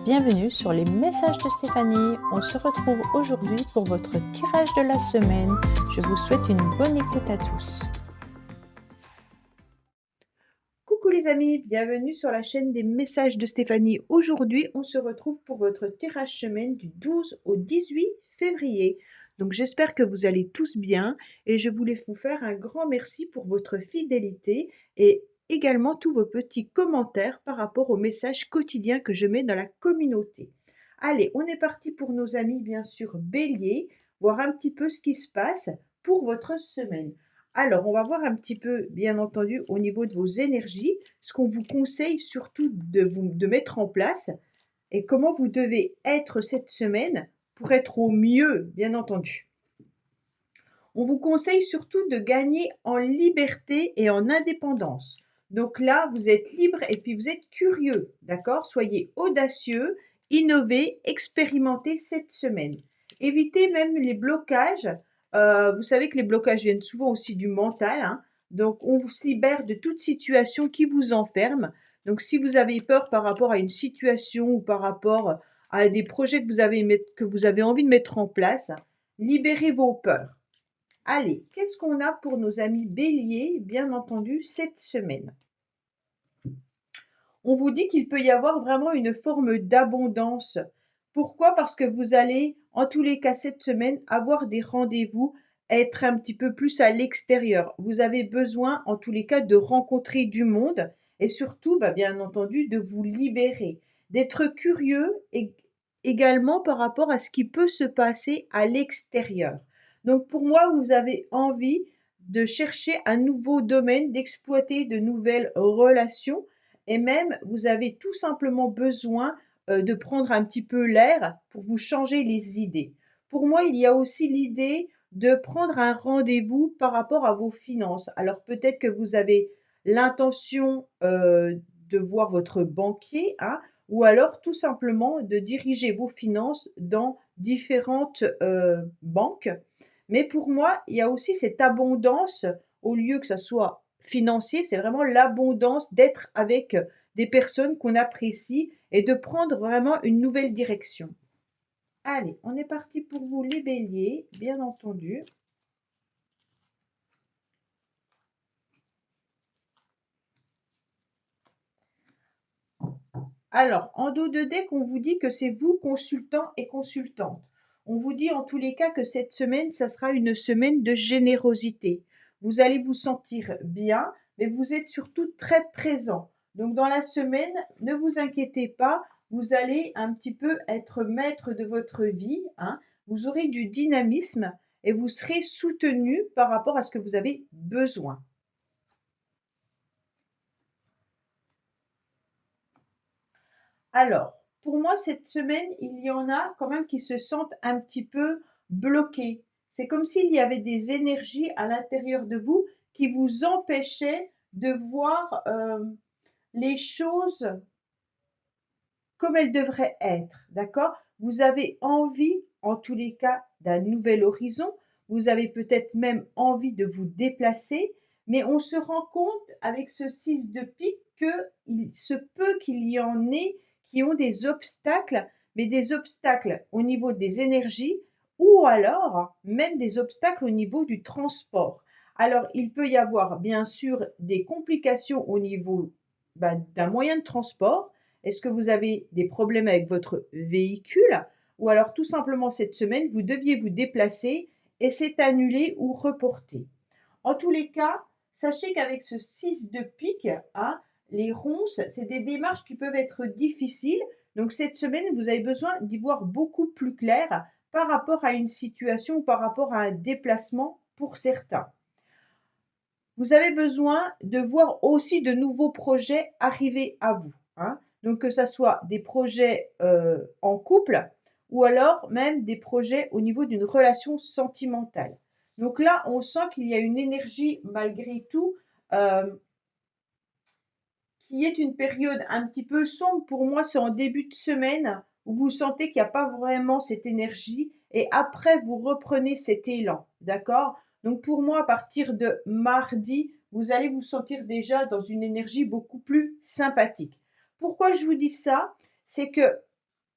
Bienvenue sur les messages de Stéphanie. On se retrouve aujourd'hui pour votre tirage de la semaine. Je vous souhaite une bonne écoute à tous. Coucou les amis, bienvenue sur la chaîne des messages de Stéphanie. Aujourd'hui, on se retrouve pour votre tirage semaine du 12 au 18 février. Donc j'espère que vous allez tous bien et je voulais vous faire un grand merci pour votre fidélité et également tous vos petits commentaires par rapport aux messages quotidiens que je mets dans la communauté. Allez, on est parti pour nos amis bien sûr Bélier, voir un petit peu ce qui se passe pour votre semaine. Alors, on va voir un petit peu, bien entendu, au niveau de vos énergies, ce qu'on vous conseille surtout de mettre en place et comment vous devez être cette semaine pour être au mieux, bien entendu. On vous conseille surtout de gagner en liberté et en indépendance. Donc là, vous êtes libre et puis vous êtes curieux, d'accord? Soyez audacieux, innovez, expérimentez cette semaine. Évitez même les blocages. Vous savez que les blocages viennent souvent aussi du mental, hein. Donc, on se libère de toute situation qui vous enferme. Donc, si vous avez peur par rapport à une situation ou par rapport à des projets que vous avez envie de mettre en place, libérez vos peurs. Allez, qu'est-ce qu'on a pour nos amis Bélier, bien entendu, cette semaine? On vous dit qu'il peut y avoir vraiment une forme d'abondance. Pourquoi? Parce que vous allez, en tous les cas, cette semaine, avoir des rendez-vous, être un petit peu plus à l'extérieur. Vous avez besoin, en tous les cas, de rencontrer du monde et surtout, bien entendu, de vous libérer, d'être curieux et également par rapport à ce qui peut se passer à l'extérieur. Donc, pour moi, vous avez envie de chercher un nouveau domaine, d'exploiter de nouvelles relations et même, vous avez tout simplement besoin de prendre un petit peu l'air pour vous changer les idées. Pour moi, il y a aussi l'idée de prendre un rendez-vous par rapport à vos finances. Alors peut-être que vous avez l'intention de voir votre banquier, hein, ou alors tout simplement de diriger vos finances dans différentes banques. Mais pour moi, il y a aussi cette abondance, au lieu que ça soit financier, c'est vraiment l'abondance d'être avec des personnes qu'on apprécie et de prendre vraiment une nouvelle direction. Allez, on est parti pour vous les béliers, bien entendu. Alors, en dos de deck, on vous dit que c'est vous, consultant et consultante. On vous dit en tous les cas que cette semaine, ça sera une semaine de générosité. Vous allez vous sentir bien, mais vous êtes surtout très présent. Donc, dans la semaine, ne vous inquiétez pas, vous allez un petit peu être maître de votre vie, hein. Vous aurez du dynamisme et vous serez soutenu par rapport à ce que vous avez besoin. Alors, pour moi, cette semaine, il y en a quand même qui se sentent un petit peu bloqués. C'est comme s'il y avait des énergies à l'intérieur de vous qui vous empêchaient de voir les choses comme elles devraient être, d'accord? Vous avez envie, en tous les cas, d'un nouvel horizon. Vous avez peut-être même envie de vous déplacer, mais on se rend compte avec ce 6 de pique qu'il se peut qu'il y en ait qui ont des obstacles, mais des obstacles au niveau des énergies ou alors même des obstacles au niveau du transport. Alors, il peut y avoir bien sûr des complications au niveau d'un moyen de transport. Est-ce que vous avez des problèmes avec votre véhicule? Ou alors tout simplement cette semaine, vous deviez vous déplacer et c'est annulé ou reporté. En tous les cas, sachez qu'avec ce 6 de pique, hein, les ronces, c'est des démarches qui peuvent être difficiles. Donc cette semaine, vous avez besoin d'y voir beaucoup plus clair par rapport à une situation ou par rapport à un déplacement pour certains. Vous avez besoin de voir aussi de nouveaux projets arriver à vous, hein. Donc que ça soit des projets en couple ou alors même des projets au niveau d'une relation sentimentale. Donc là, on sent qu'il y a une énergie malgré tout qui est une période un petit peu sombre. Pour moi, c'est en début de semaine où vous sentez qu'il n'y a pas vraiment cette énergie et après, vous reprenez cet élan, d'accord? Donc pour moi, à partir de mardi, vous allez vous sentir déjà dans une énergie beaucoup plus sympathique. Pourquoi je vous dis ça? C'est que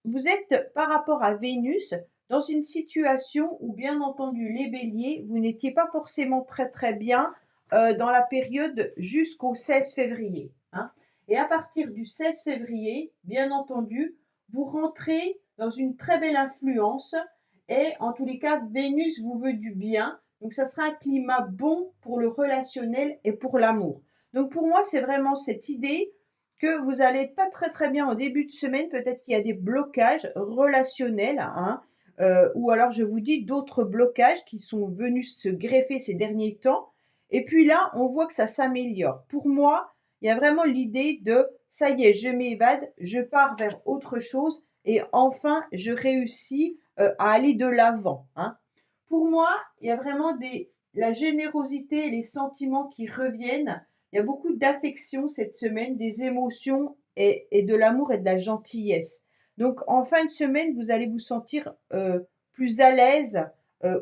vous êtes par rapport à Vénus dans une situation où bien entendu les béliers, vous n'étiez pas forcément très bien dans la période jusqu'au 16 février. Hein. Et à partir du 16 février, bien entendu, vous rentrez dans une très belle influence et en tous les cas, Vénus vous veut du bien. Donc ça sera un climat bon pour le relationnel et pour l'amour. Donc pour moi, c'est vraiment cette idée que vous allez pas très bien au début de semaine. Peut-être qu'il y a des blocages relationnels, hein, ou alors je vous dis d'autres blocages qui sont venus se greffer ces derniers temps. Et puis là, on voit que ça s'améliore. Pour moi, il y a vraiment l'idée de ça y est, je m'évade, je pars vers autre chose et enfin, je réussis à aller de l'avant. Hein. Pour moi, il y a vraiment la générosité et les sentiments qui reviennent. Il y a beaucoup d'affection cette semaine, des émotions et de l'amour et de la gentillesse. Donc, en fin de semaine, vous allez vous sentir plus à l'aise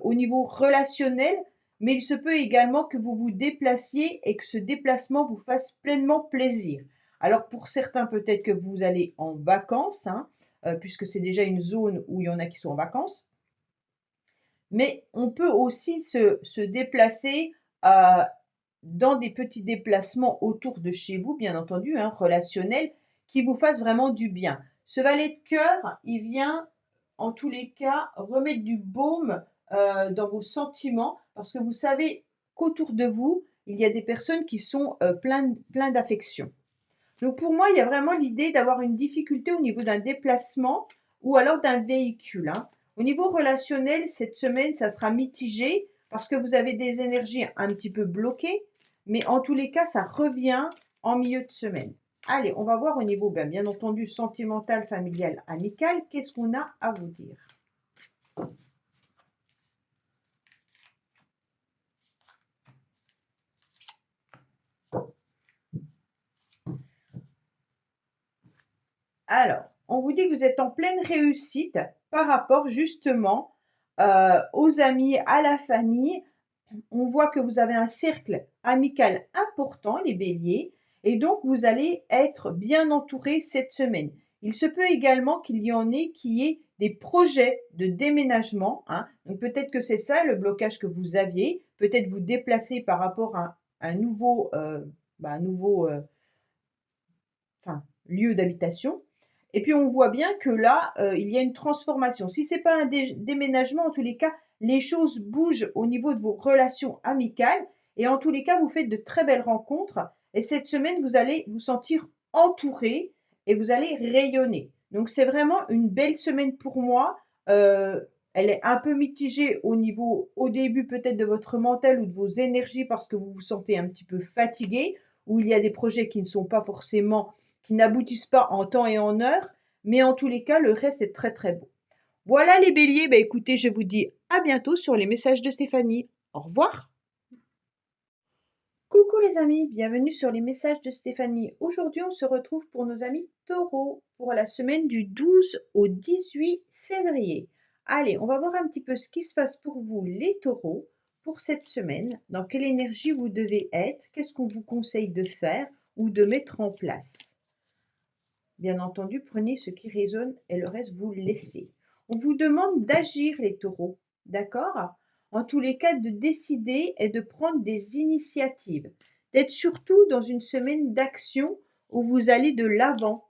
au niveau relationnel, mais il se peut également que vous vous déplaciez et que ce déplacement vous fasse pleinement plaisir. Alors, pour certains, peut-être que vous allez en vacances, hein, puisque c'est déjà une zone où il y en a qui sont en vacances. Mais on peut aussi se déplacer dans des petits déplacements autour de chez vous, bien entendu, hein, relationnels, qui vous fassent vraiment du bien. Ce valet de cœur, il vient, en tous les cas, remettre du baume dans vos sentiments, parce que vous savez qu'autour de vous, il y a des personnes qui sont plein d'affection. Donc pour moi, il y a vraiment l'idée d'avoir une difficulté au niveau d'un déplacement ou alors d'un véhicule. Hein. Au niveau relationnel, cette semaine, ça sera mitigé parce que vous avez des énergies un petit peu bloquées, mais en tous les cas, ça revient en milieu de semaine. Allez, on va voir au niveau, bien entendu, sentimental, familial, amical, qu'est-ce qu'on a à vous dire. Alors, on vous dit que vous êtes en pleine réussite par rapport justement aux amis, à la famille. On voit que vous avez un cercle amical important, les béliers, et donc vous allez être bien entouré cette semaine. Il se peut également qu'il y en ait qui aient des projets de déménagement. Hein. Donc peut-être que c'est ça le blocage que vous aviez. Peut-être vous déplacer par rapport à un nouveau, lieu d'habitation. Et puis on voit bien que là, il y a une transformation. Si ce n'est pas un déménagement, en tous les cas, les choses bougent au niveau de vos relations amicales. Et en tous les cas, vous faites de très belles rencontres. Et cette semaine, vous allez vous sentir entouré et vous allez rayonner. Donc c'est vraiment une belle semaine pour moi. Elle est un peu mitigée au début peut-être de votre mental ou de vos énergies parce que vous vous sentez un petit peu fatigué, ou il y a des projets qui ne sont pas forcément qui n'aboutissent pas en temps et en heure, mais en tous les cas, le reste est très beau. Voilà les béliers, écoutez, je vous dis à bientôt sur les messages de Stéphanie. Au revoir. Coucou les amis, bienvenue sur les messages de Stéphanie. Aujourd'hui, on se retrouve pour nos amis taureaux pour la semaine du 12 au 18 février. Allez, on va voir un petit peu ce qui se passe pour vous les taureaux pour cette semaine, dans quelle énergie vous devez être, qu'est-ce qu'on vous conseille de faire ou de mettre en place. Bien entendu, prenez ce qui résonne et le reste, vous le laissez. On vous demande d'agir, les taureaux, d'accord? En tous les cas, de décider et de prendre des initiatives. D'être surtout dans une semaine d'action où vous allez de l'avant.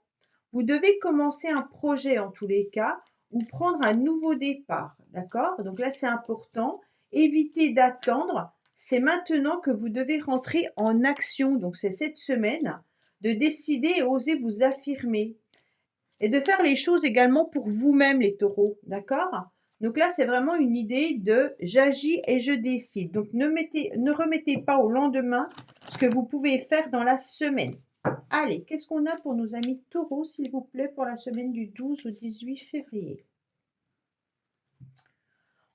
Vous devez commencer un projet en tous les cas ou prendre un nouveau départ, d'accord? Donc là, c'est important. Évitez d'attendre. C'est maintenant que vous devez rentrer en action. Donc c'est cette semaine de décider et oser vous affirmer et de faire les choses également pour vous-même, les taureaux, d'accord? Donc là, c'est vraiment une idée de j'agis et je décide. Donc ne remettez pas au lendemain ce que vous pouvez faire dans la semaine. Allez, qu'est-ce qu'on a pour nos amis taureaux, s'il vous plaît, pour la semaine du 12 au 18 février?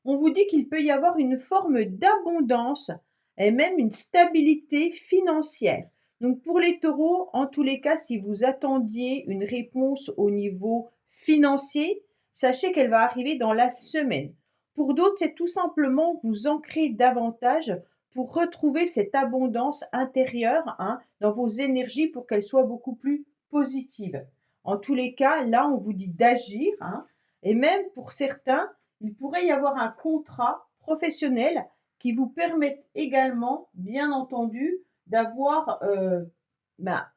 On vous dit qu'il peut y avoir une forme d'abondance et même une stabilité financière. Donc pour les taureaux, en tous les cas, si vous attendiez une réponse au niveau financier, sachez qu'elle va arriver dans la semaine. Pour d'autres, c'est tout simplement vous ancrer davantage pour retrouver cette abondance intérieure, hein, dans vos énergies pour qu'elle soit beaucoup plus positive. En tous les cas, là, on vous dit d'agir, hein, et même pour certains, il pourrait y avoir un contrat professionnel qui vous permette également, bien entendu, d'avoir bah,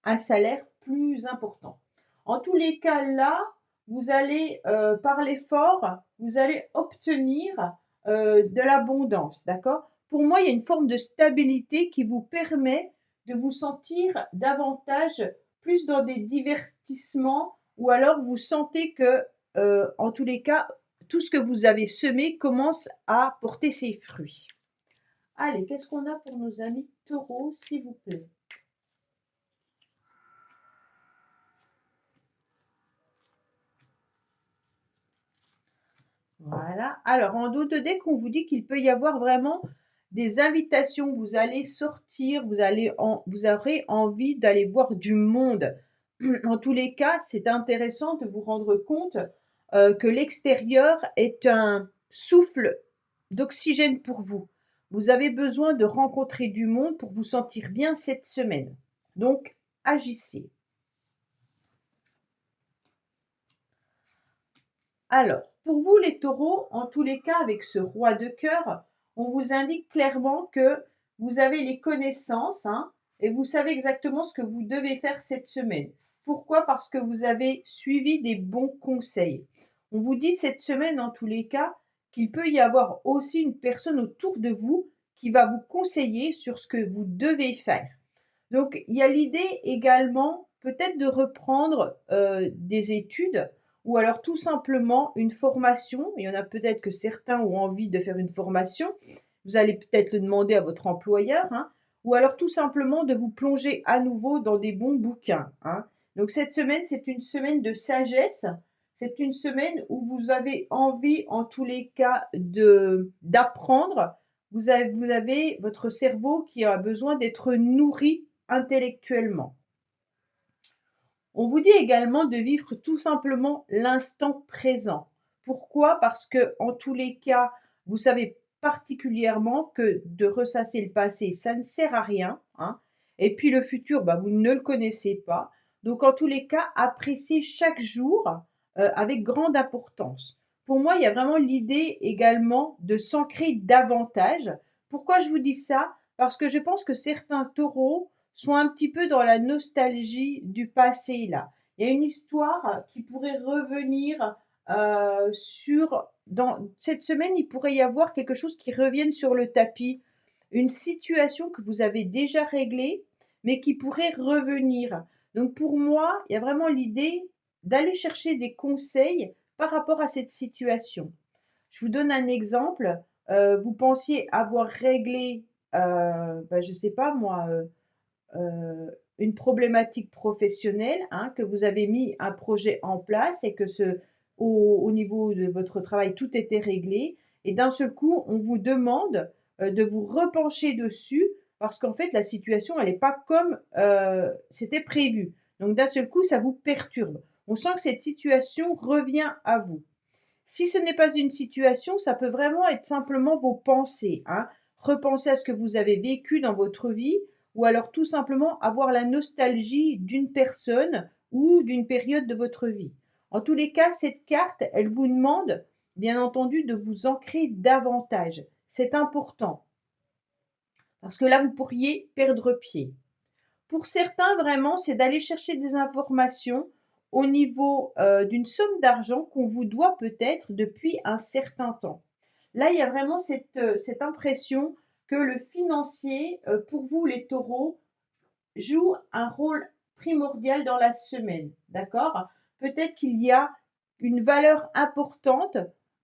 un salaire plus important. En tous les cas, là, vous allez, par l'effort, vous allez obtenir, de l'abondance, d'accord? Pour moi, il y a une forme de stabilité qui vous permet de vous sentir davantage plus dans des divertissements ou alors vous sentez que, en tous les cas, tout ce que vous avez semé commence à porter ses fruits. Allez, qu'est-ce qu'on a pour nos amis taureaux, s'il vous plaît? Voilà. Alors, en dos de deck, on vous dit qu'il peut y avoir vraiment des invitations. Vous allez sortir, vous aurez envie d'aller voir du monde. En tous les cas, c'est intéressant de vous rendre compte que l'extérieur est un souffle d'oxygène pour vous. Vous avez besoin de rencontrer du monde pour vous sentir bien cette semaine. Donc, agissez. Alors, pour vous les taureaux, en tous les cas, avec ce roi de cœur, on vous indique clairement que vous avez les connaissances, hein, et vous savez exactement ce que vous devez faire cette semaine. Pourquoi? Parce que vous avez suivi des bons conseils. On vous dit cette semaine, en tous les cas, qu'il peut y avoir aussi une personne autour de vous qui va vous conseiller sur ce que vous devez faire. Donc, il y a l'idée également peut-être de reprendre des études ou alors tout simplement une formation. Il y en a peut-être que certains ont envie de faire une formation. Vous allez peut-être le demander à votre employeur, hein, ou alors tout simplement de vous plonger à nouveau dans des bons bouquins, hein. Donc cette semaine, c'est une semaine de sagesse. C'est une semaine où vous avez envie, en tous les cas, d'apprendre. Vous avez votre cerveau qui a besoin d'être nourri intellectuellement. On vous dit également de vivre tout simplement l'instant présent. Pourquoi? Parce que en tous les cas, vous savez particulièrement que de ressasser le passé, ça ne sert à rien, hein. Et puis le futur, bah, vous ne le connaissez pas. Donc en tous les cas, appréciez chaque jour avec grande importance. Pour moi, il y a vraiment l'idée également de s'ancrer davantage. Pourquoi je vous dis ça? Parce que je pense que certains taureaux sont un petit peu dans la nostalgie du passé là. Il y a une histoire qui pourrait revenir dans cette semaine, il pourrait y avoir quelque chose qui revienne sur le tapis, une situation que vous avez déjà réglée, mais qui pourrait revenir. Donc pour moi, il y a vraiment l'idée d'aller chercher des conseils par rapport à cette situation. Je vous donne un exemple. Vous pensiez avoir réglé, je ne sais pas moi, une problématique professionnelle, hein, que vous avez mis un projet en place et que au niveau de votre travail, tout était réglé. Et d'un seul coup, on vous demande de vous repencher dessus parce qu'en fait, la situation, elle n'est pas comme c'était prévu. Donc d'un seul coup, ça vous perturbe. On sent que cette situation revient à vous. Si ce n'est pas une situation, ça peut vraiment être simplement vos pensées, hein. Repenser à ce que vous avez vécu dans votre vie ou alors tout simplement avoir la nostalgie d'une personne ou d'une période de votre vie. En tous les cas, cette carte, elle vous demande, bien entendu, de vous ancrer davantage. C'est important parce que là, vous pourriez perdre pied. Pour certains, vraiment, c'est d'aller chercher des informations au niveau d'une somme d'argent qu'on vous doit peut-être depuis un certain temps. Là, il y a vraiment cette impression que le financier, pour vous les taureaux, joue un rôle primordial dans la semaine. D'accord? Peut-être qu'il y a une valeur importante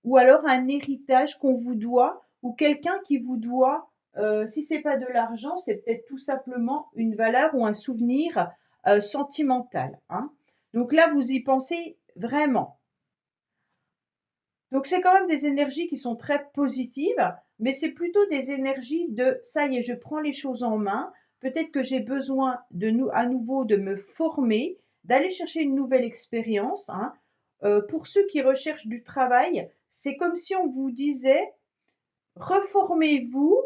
ou alors un héritage qu'on vous doit ou quelqu'un qui vous doit. Si c'est pas de l'argent, c'est peut-être tout simplement une valeur ou un souvenir sentimental, hein. Donc là, vous y pensez vraiment. Donc c'est quand même des énergies qui sont très positives, mais c'est plutôt des énergies de ça y est, je prends les choses en main. Peut-être que j'ai besoin à nouveau de me former, d'aller chercher une nouvelle expérience, hein. Pour ceux qui recherchent du travail, c'est comme si on vous disait reformez-vous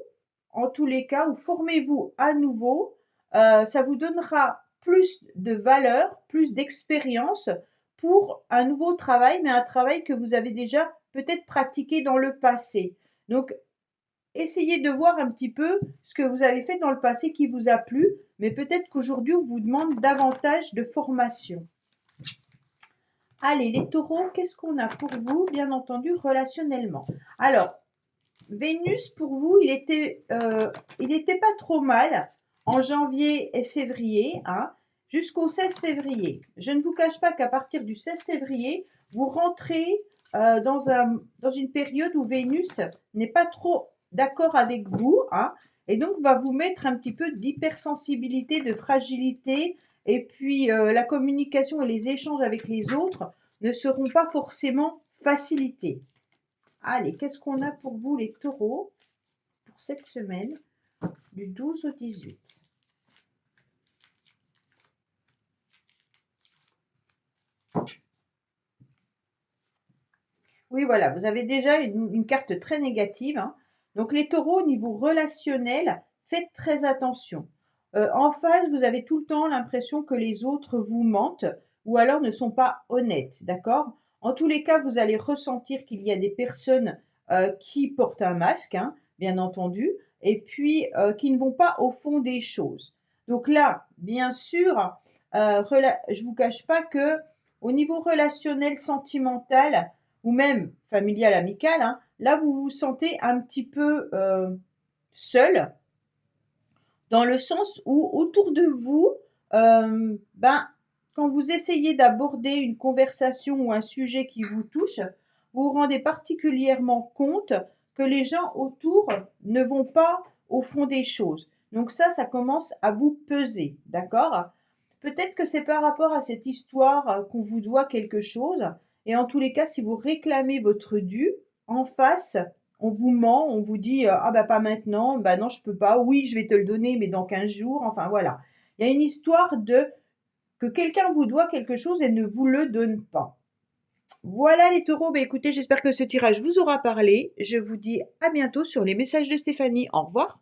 en tous les cas ou formez-vous à nouveau. Ça vous donnera plus de valeur, plus d'expérience pour un nouveau travail, mais un travail que vous avez déjà peut-être pratiqué dans le passé. Donc, essayez de voir un petit peu ce que vous avez fait dans le passé qui vous a plu, mais peut-être qu'aujourd'hui, on vous demande davantage de formation. Allez, les taureaux, qu'est-ce qu'on a pour vous, bien entendu, relationnellement? Alors, Vénus, pour vous, il était pas trop mal en janvier et février, hein, jusqu'au 16 février. Je ne vous cache pas qu'à partir du 16 février, vous rentrez dans une période où Vénus n'est pas trop d'accord avec vous, hein, et donc va vous mettre un petit peu d'hypersensibilité, de fragilité, et puis la communication et les échanges avec les autres ne seront pas forcément facilités. Allez, qu'est-ce qu'on a pour vous les taureaux pour cette semaine du 12 au 18? Oui, voilà, vous avez déjà une carte très négative, hein. Donc les taureaux, au niveau relationnel, faites très attention. En face, vous avez tout le temps l'impression que les autres vous mentent ou alors ne sont pas honnêtes, d'accord? En tous les cas, vous allez ressentir qu'il y a des personnes qui portent un masque, hein, bien entendu, et puis qui ne vont pas au fond des choses. Donc là, bien sûr, je vous cache pas que au niveau relationnel, sentimental, ou même familial, amical, hein, là vous vous sentez un petit peu seul, dans le sens où autour de vous, quand vous essayez d'aborder une conversation ou un sujet qui vous touche, vous vous rendez particulièrement compte que les gens autour ne vont pas au fond des choses. Donc ça commence à vous peser, d'accord? Peut-être que c'est par rapport à cette histoire qu'on vous doit quelque chose. Et en tous les cas, si vous réclamez votre dû, en face, on vous ment, on vous dit ah bah pas maintenant, bah non je peux pas, oui je vais te le donner mais dans 15 jours, enfin voilà. Il y a une histoire de que quelqu'un vous doit quelque chose et ne vous le donne pas. Voilà les taureaux, bah écoutez, j'espère que ce tirage vous aura parlé. Je vous dis à bientôt sur les messages de Stéphanie. Au revoir.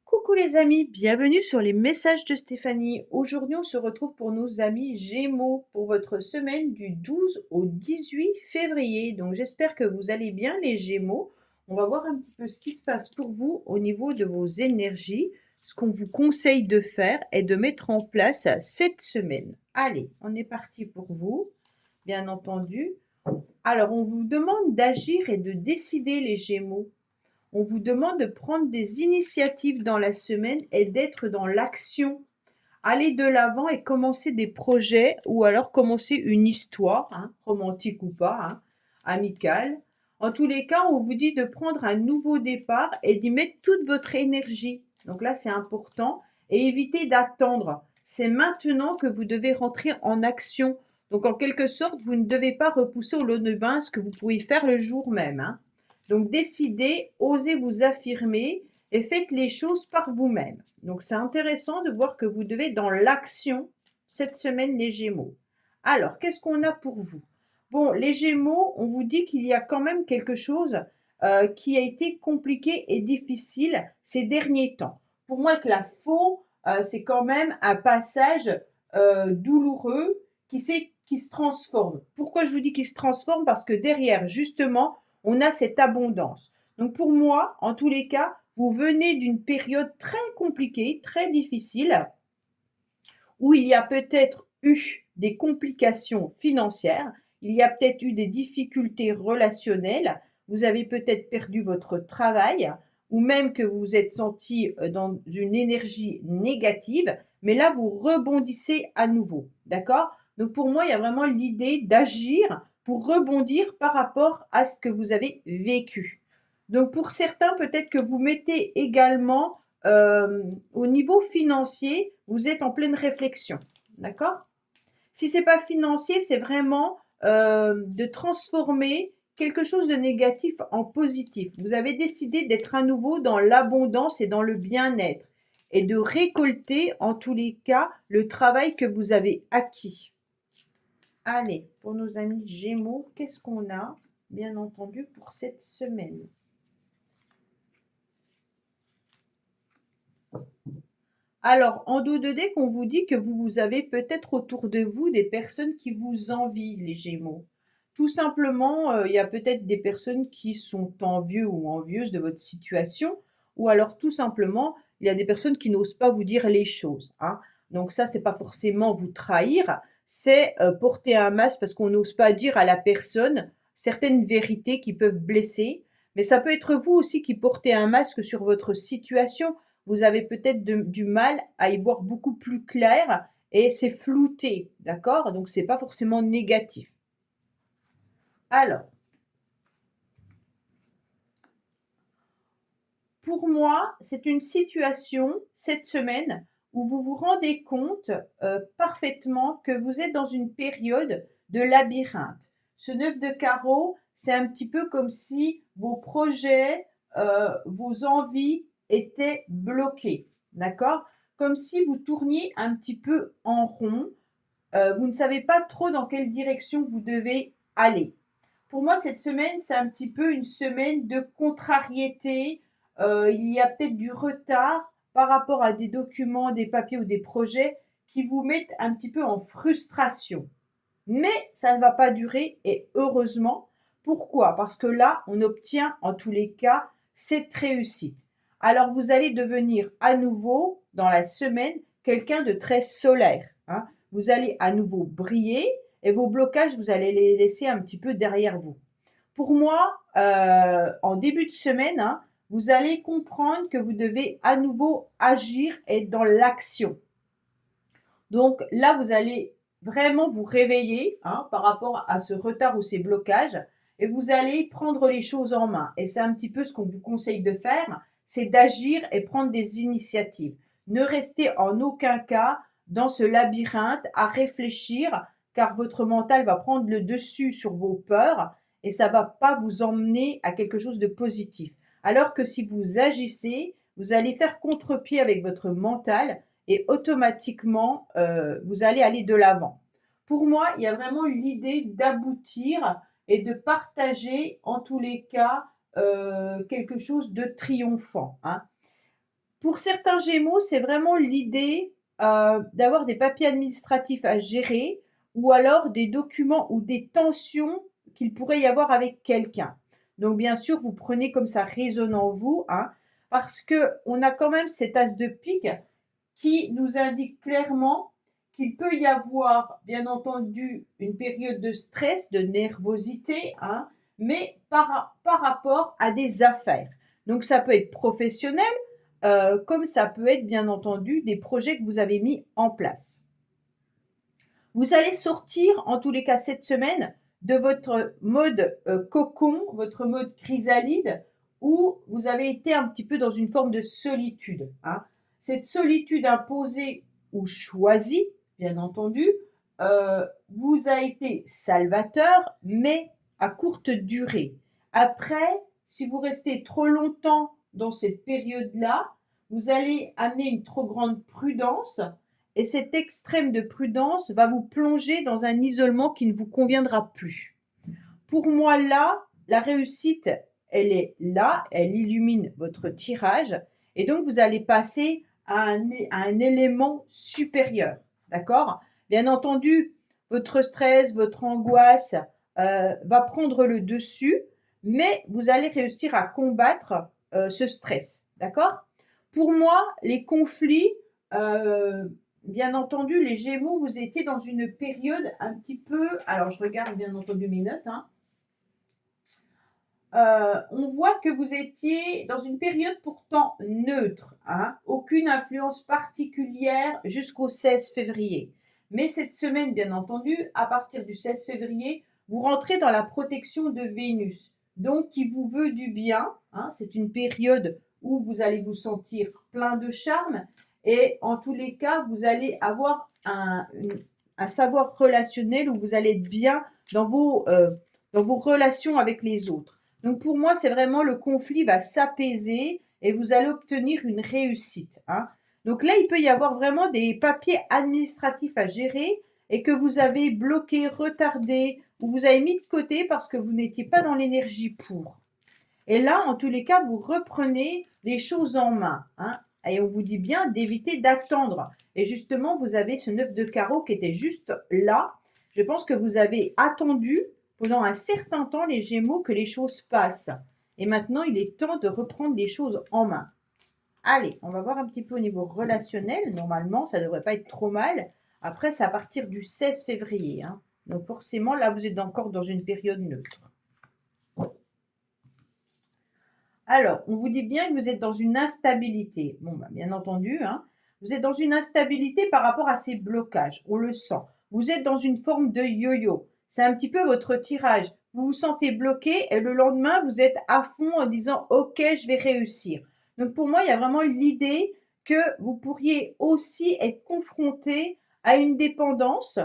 Coucou les amis, bienvenue sur les messages de Stéphanie. Aujourd'hui, on se retrouve pour nos amis Gémeaux pour votre semaine du 12 au 18 février. Donc j'espère que vous allez bien les Gémeaux. On va voir un petit peu ce qui se passe pour vous au niveau de vos énergies. Ce qu'on vous conseille de faire est de mettre en place cette semaine. Allez, on est parti pour vous, bien entendu. Alors, on vous demande d'agir et de décider les Gémeaux. On vous demande de prendre des initiatives dans la semaine et d'être dans l'action. Aller de l'avant et commencer des projets ou alors commencer une histoire, hein, romantique ou pas, hein, amicale. En tous les cas, on vous dit de prendre un nouveau départ et d'y mettre toute votre énergie. Donc là, c'est important. Et éviter d'attendre. C'est maintenant que vous devez rentrer en action. Donc en quelque sorte, vous ne devez pas repousser au lendemain ce que vous pouvez faire le jour même, hein. Donc décidez, osez vous affirmer et faites les choses par vous-même. Donc c'est intéressant de voir que vous devez être dans l'action cette semaine les Gémeaux. Alors, qu'est-ce qu'on a pour vous? Bon, les Gémeaux, on vous dit qu'il y a quand même quelque chose qui a été compliqué et difficile ces derniers temps. Pour moi, que la faux, c'est quand même un passage douloureux qui se transforme. Pourquoi je vous dis qu'il se transforme? Parce que derrière, justement, on a cette abondance. Donc pour moi, en tous les cas, vous venez d'une période très compliquée, très difficile, où il y a peut-être eu des complications financières, il y a peut-être eu des difficultés relationnelles, vous avez peut-être perdu votre travail, ou même que vous vous êtes senti dans une énergie négative, mais là, vous rebondissez à nouveau, d'accord? Donc pour moi, il y a vraiment l'idée d'agir pour rebondir par rapport à ce que vous avez vécu. Donc pour certains, peut-être que vous mettez également au niveau financier, vous êtes en pleine réflexion, d'accord? Si c'est pas financier, c'est vraiment de transformer quelque chose de négatif en positif. Vous avez décidé d'être à nouveau dans l'abondance et dans le bien-être et de récolter en tous les cas le travail que vous avez acquis. Allez, pour nos amis Gémeaux, qu'est-ce qu'on a, bien entendu, pour cette semaine? Alors, en dos de deck, on vous dit que vous avez peut-être autour de vous des personnes qui vous envient, les Gémeaux. Tout simplement, il y a peut-être des personnes qui sont envieux ou envieuses de votre situation, ou alors tout simplement, il y a des personnes qui n'osent pas vous dire les choses, hein. Donc ça, c'est pas forcément vous trahir, c'est porter un masque parce qu'on n'ose pas dire à la personne certaines vérités qui peuvent blesser. Mais ça peut être vous aussi qui portez un masque sur votre situation. Vous avez peut-être du mal à y voir beaucoup plus clair et c'est flouté, d'accord? Donc c'est pas forcément négatif. Alors, pour moi, c'est une situation cette semaine où vous vous rendez compte parfaitement que vous êtes dans une période de labyrinthe. Ce 9 de carreau, c'est un petit peu comme si vos projets, vos envies étaient bloqués, d'accord? Comme si vous tourniez un petit peu en rond. Vous ne savez pas trop dans quelle direction vous devez aller. Pour moi, cette semaine, c'est un petit peu une semaine de contrariété. Il y a peut-être du retard par rapport à des documents, des papiers ou des projets qui vous mettent un petit peu en frustration. Mais ça ne va pas durer et heureusement. Pourquoi? Parce que là, on obtient en tous les cas cette réussite. Alors, vous allez devenir à nouveau, dans la semaine, quelqu'un de très solaire, hein. Vous allez à nouveau briller et vos blocages, vous allez les laisser un petit peu derrière vous. Pour moi, en début de semaine, hein, vous allez comprendre que vous devez à nouveau agir et être dans l'action. Donc là, vous allez vraiment vous réveiller, hein, par rapport à ce retard ou ces blocages et vous allez prendre les choses en main. Et c'est un petit peu ce qu'on vous conseille de faire, c'est d'agir et prendre des initiatives. Ne restez en aucun cas dans ce labyrinthe à réfléchir car votre mental va prendre le dessus sur vos peurs et ça va pas vous emmener à quelque chose de positif. Alors que si vous agissez, vous allez faire contre-pied avec votre mental et automatiquement, vous allez aller de l'avant. Pour moi, il y a vraiment l'idée d'aboutir et de partager, en tous les cas, quelque chose de triomphant, hein. Pour certains Gémeaux, c'est vraiment l'idée d'avoir des papiers administratifs à gérer ou alors des documents ou des tensions qu'il pourrait y avoir avec quelqu'un. Donc bien sûr, vous prenez comme ça résonne en vous, hein, parce que on a quand même cet as de pique qui nous indique clairement qu'il peut y avoir, bien entendu, une période de stress, de nervosité, hein, mais par rapport à des affaires. Donc ça peut être professionnel, comme ça peut être, bien entendu, des projets que vous avez mis en place. Vous allez sortir, en tous les cas cette semaine, de votre mode cocon, votre mode chrysalide, où vous avez été un petit peu dans une forme de solitude, hein. Cette solitude imposée ou choisie, bien entendu, vous a été salvateur, mais à courte durée. Après, si vous restez trop longtemps dans cette période-là, vous allez amener une trop grande prudence et cet extrême de prudence va vous plonger dans un isolement qui ne vous conviendra plus. Pour moi, là, la réussite, elle est là, elle illumine votre tirage et donc vous allez passer à un élément supérieur, d'accord? Bien entendu, votre stress, votre angoisse va prendre le dessus, mais vous allez réussir à combattre ce stress, d'accord? Pour moi, les conflits, bien entendu, les Gémeaux, vous étiez dans une période un petit peu. Alors, je regarde bien entendu mes notes, hein. On voit que vous étiez dans une période pourtant neutre, hein, aucune influence particulière jusqu'au 16 février. Mais cette semaine, bien entendu, à partir du 16 février, vous rentrez dans la protection de Vénus, donc qui vous veut du bien, hein. C'est une période où vous allez vous sentir plein de charme et en tous les cas, vous allez avoir un savoir relationnel où vous allez être bien dans vos relations avec les autres. Donc pour moi, c'est vraiment le conflit va s'apaiser et vous allez obtenir une réussite, hein. Donc là, il peut y avoir vraiment des papiers administratifs à gérer et que vous avez bloqué, retardé ou vous avez mis de côté parce que vous n'étiez pas dans l'énergie pour. Et là, en tous les cas, vous reprenez les choses en main, hein. Et on vous dit bien d'éviter d'attendre. Et justement, vous avez ce 9 de carreau qui était juste là. Je pense que vous avez attendu pendant un certain temps, les Gémeaux, que les choses passent. Et maintenant, il est temps de reprendre les choses en main. Allez, on va voir un petit peu au niveau relationnel. Normalement, ça ne devrait pas être trop mal. Après, c'est à partir du 16 février. Hein. Donc forcément, là, vous êtes encore dans une période neutre. Alors, on vous dit bien que vous êtes dans une instabilité. Bon, bah, bien entendu, hein, vous êtes dans une instabilité par rapport à ces blocages. On le sent. Vous êtes dans une forme de yo-yo. C'est un petit peu votre tirage. Vous vous sentez bloqué et le lendemain, vous êtes à fond en disant « Ok, je vais réussir ». Donc, pour moi, il y a vraiment l'idée que vous pourriez aussi être confronté à une dépendance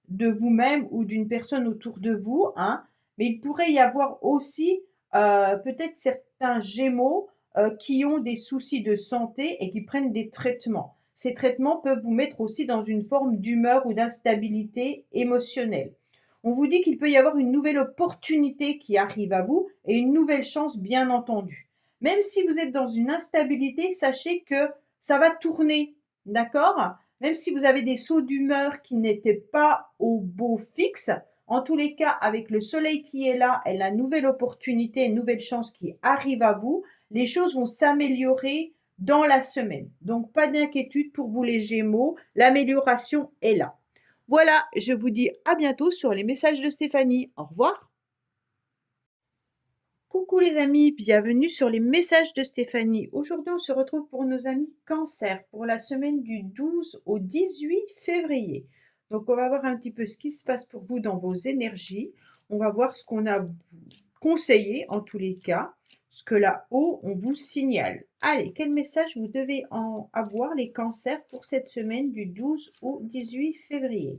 de vous-même ou d'une personne autour de vous, hein, mais il pourrait y avoir aussi peut-être certains Gémeaux qui ont des soucis de santé et qui prennent des traitements. Ces traitements peuvent vous mettre aussi dans une forme d'humeur ou d'instabilité émotionnelle. On vous dit qu'il peut y avoir une nouvelle opportunité qui arrive à vous et une nouvelle chance, bien entendu. Même si vous êtes dans une instabilité, sachez que ça va tourner, d'accord? Même si vous avez des sauts d'humeur qui n'étaient pas au beau fixe, en tous les cas, avec le soleil qui est là et la nouvelle opportunité, une nouvelle chance qui arrive à vous, les choses vont s'améliorer dans la semaine. Donc, pas d'inquiétude pour vous les Gémeaux, l'amélioration est là. Voilà, je vous dis à bientôt sur les messages de Stéphanie. Au revoir. Coucou les amis, bienvenue sur les messages de Stéphanie. Aujourd'hui, on se retrouve pour nos amis Cancer pour la semaine du 12 au 18 février. Donc, on va voir un petit peu ce qui se passe pour vous dans vos énergies. On va voir ce qu'on a conseillé en tous les cas, ce que là-haut, on vous signale. Allez, quel message vous devez en avoir les cancers pour cette semaine du 12 au 18 février?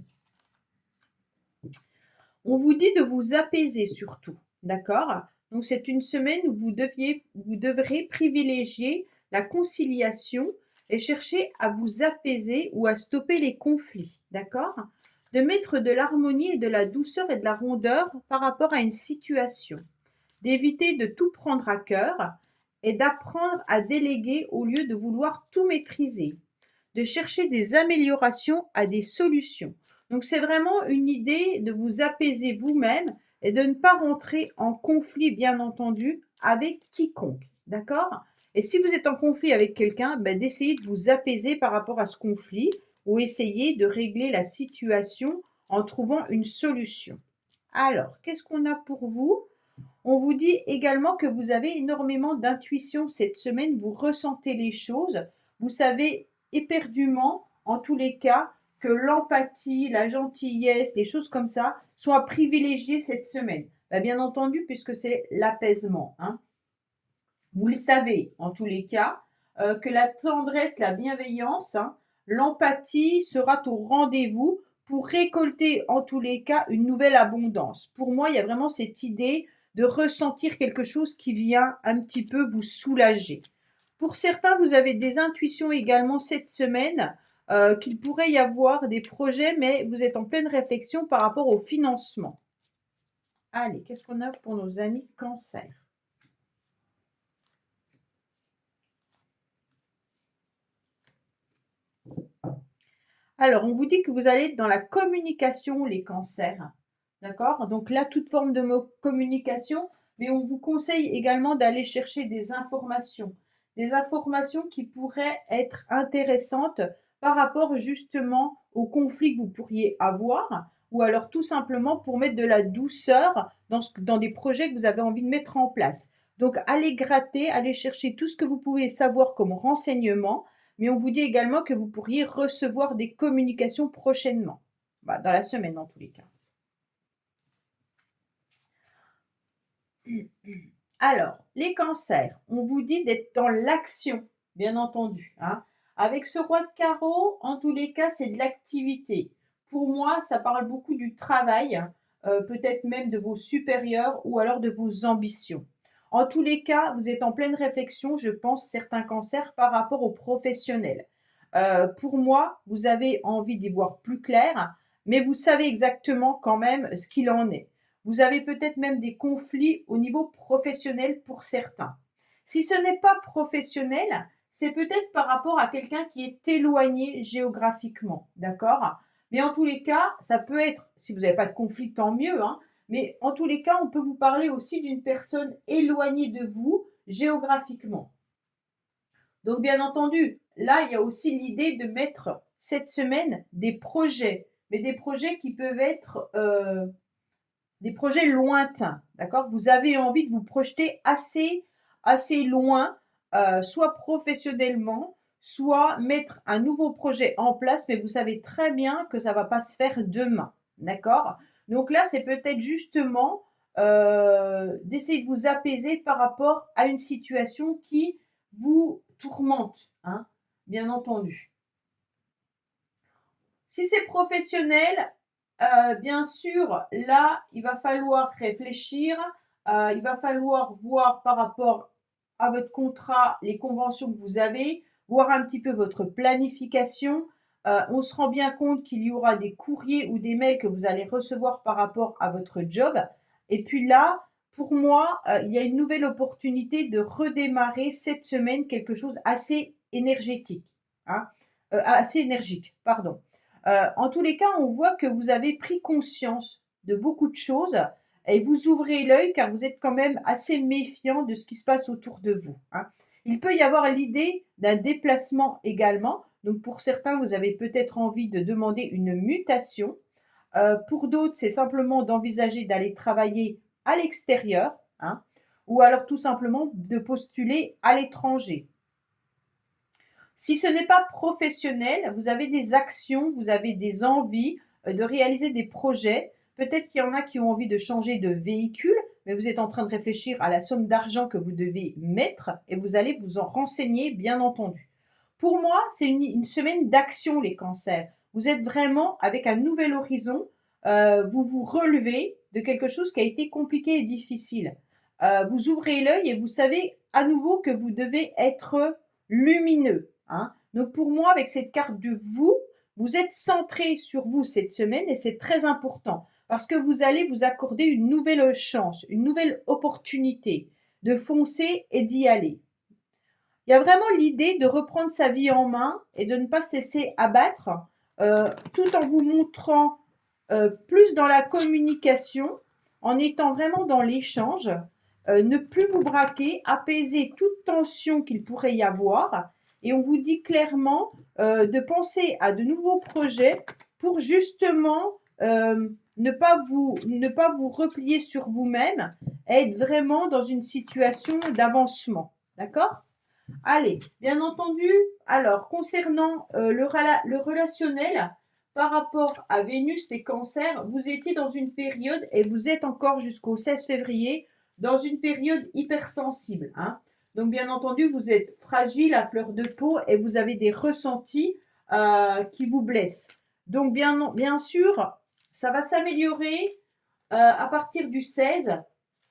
On vous dit de vous apaiser surtout, d'accord? Donc c'est une semaine où vous devrez privilégier la conciliation et chercher à vous apaiser ou à stopper les conflits, d'accord? De mettre de l'harmonie et de la douceur et de la rondeur par rapport à une situation. D'éviter de tout prendre à cœur et d'apprendre à déléguer au lieu de vouloir tout maîtriser. De chercher des améliorations à des solutions. Donc c'est vraiment une idée de vous apaiser vous-même et de ne pas rentrer en conflit, bien entendu, avec quiconque. D'accord? Et si vous êtes en conflit avec quelqu'un, d'essayer de vous apaiser par rapport à ce conflit ou essayer de régler la situation en trouvant une solution. Alors, qu'est-ce qu'on a pour vous? On vous dit également que vous avez énormément d'intuition cette semaine, vous ressentez les choses, vous savez éperdument, en tous les cas, que l'empathie, la gentillesse, les choses comme ça, soient privilégiées cette semaine. Bien entendu, puisque c'est l'apaisement. Hein. Vous le savez, en tous les cas, que la tendresse, la bienveillance, hein, l'empathie sera au rendez-vous pour récolter, en tous les cas, une nouvelle abondance. Pour moi, il y a vraiment cette idée de ressentir quelque chose qui vient un petit peu vous soulager. Pour certains, vous avez des intuitions également cette semaine, qu'il pourrait y avoir des projets, mais vous êtes en pleine réflexion par rapport au financement. Allez, qu'est-ce qu'on a pour nos amis Cancer? Alors, on vous dit que vous allez être dans la communication, les cancers. D'accord? Donc là, toute forme de communication, mais on vous conseille également d'aller chercher des informations qui pourraient être intéressantes par rapport justement au conflit que vous pourriez avoir, ou alors tout simplement pour mettre de la douceur dans des projets que vous avez envie de mettre en place. Donc, allez gratter, allez chercher tout ce que vous pouvez savoir comme renseignement, mais on vous dit également que vous pourriez recevoir des communications prochainement, dans la semaine en tous les cas. Alors, les cancers, on vous dit d'être dans l'action, bien entendu. Hein. Avec ce roi de carreau, en tous les cas, c'est de l'activité. Pour moi, ça parle beaucoup du travail, peut-être même de vos supérieurs ou alors de vos ambitions. En tous les cas, vous êtes en pleine réflexion, je pense, certains cancers par rapport aux professionnels. Pour moi, vous avez envie d'y voir plus clair, mais vous savez exactement quand même ce qu'il en est. Vous avez peut-être même des conflits au niveau professionnel pour certains. Si ce n'est pas professionnel, c'est peut-être par rapport à quelqu'un qui est éloigné géographiquement, d'accord? Mais en tous les cas, ça peut être, si vous n'avez pas de conflit, tant mieux, hein, mais en tous les cas, on peut vous parler aussi d'une personne éloignée de vous géographiquement. Donc bien entendu, là, il y a aussi l'idée de mettre cette semaine des projets, mais des projets qui peuvent être des projets lointains, d'accord? Vous avez envie de vous projeter assez loin, soit professionnellement, soit mettre un nouveau projet en place, mais vous savez très bien que ça va pas se faire demain, d'accord? Donc là, c'est peut-être justement, d'essayer de vous apaiser par rapport à une situation qui vous tourmente, hein, bien entendu. Si c'est professionnel, bien sûr, là, il va falloir réfléchir, il va falloir voir par rapport à votre contrat, les conventions que vous avez, voir un petit peu votre planification. On se rend bien compte qu'il y aura des courriers ou des mails que vous allez recevoir par rapport à votre job. Et puis là, pour moi, il y a une nouvelle opportunité de redémarrer cette semaine quelque chose assez énergétique, hein, assez énergique, pardon. En tous les cas, on voit que vous avez pris conscience de beaucoup de choses et vous ouvrez l'œil car vous êtes quand même assez méfiant de ce qui se passe autour de vous, hein. Il peut y avoir l'idée d'un déplacement également. Donc pour certains, vous avez peut-être envie de demander une mutation. Pour d'autres, c'est simplement d'envisager d'aller travailler à l'extérieur, hein, ou alors tout simplement de postuler à l'étranger. Si ce n'est pas professionnel, vous avez des actions, vous avez des envies de réaliser des projets. Peut-être qu'il y en a qui ont envie de changer de véhicule, mais vous êtes en train de réfléchir à la somme d'argent que vous devez mettre et vous allez vous en renseigner, bien entendu. Pour moi, c'est une semaine d'action, les cancers. Vous êtes vraiment avec un nouvel horizon. Vous vous relevez de quelque chose qui a été compliqué et difficile. Vous ouvrez l'œil et vous savez à nouveau que vous devez être lumineux, hein. Donc pour moi, avec cette carte de vous, vous êtes centré sur vous cette semaine et c'est très important parce que vous allez vous accorder une nouvelle chance, une nouvelle opportunité de foncer et d'y aller. Il y a vraiment l'idée de reprendre sa vie en main et de ne pas se laisser abattre, tout en vous montrant plus dans la communication, en étant vraiment dans l'échange, ne plus vous braquer, apaiser toute tension qu'il pourrait y avoir. Et on vous dit clairement de penser à de nouveaux projets pour justement ne pas vous replier sur vous-même, être vraiment dans une situation d'avancement. D'accord? Allez, bien entendu, alors concernant le relationnel, par rapport à Vénus et Cancer, vous étiez dans une période, et vous êtes encore jusqu'au 16 février, dans une période hypersensible, hein. Donc bien entendu, vous êtes fragile à fleur de peau et vous avez des ressentis qui vous blessent. Donc bien sûr, ça va s'améliorer à partir du 16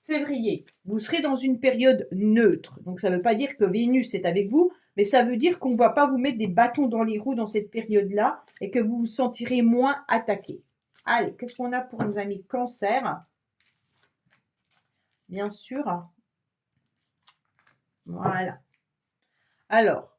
février. Vous serez dans une période neutre. Donc ça ne veut pas dire que Vénus est avec vous, mais ça veut dire qu'on ne va pas vous mettre des bâtons dans les roues dans cette période-là et que vous vous sentirez moins attaqué. Allez, qu'est-ce qu'on a pour nos amis Cancer? Bien sûr. Voilà. Alors,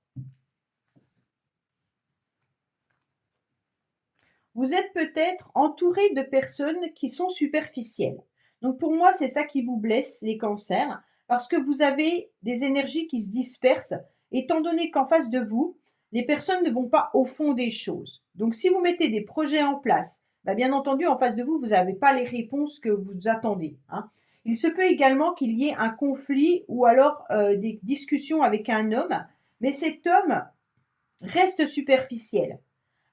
vous êtes peut-être entouré de personnes qui sont superficielles. Donc pour moi, c'est ça qui vous blesse, les cancers, parce que vous avez des énergies qui se dispersent, étant donné qu'en face de vous, les personnes ne vont pas au fond des choses. Donc si vous mettez des projets en place, bien entendu, en face de vous, vous n'avez pas les réponses que vous attendez, hein. Il se peut également qu'il y ait un conflit ou alors des discussions avec un homme, mais cet homme reste superficiel.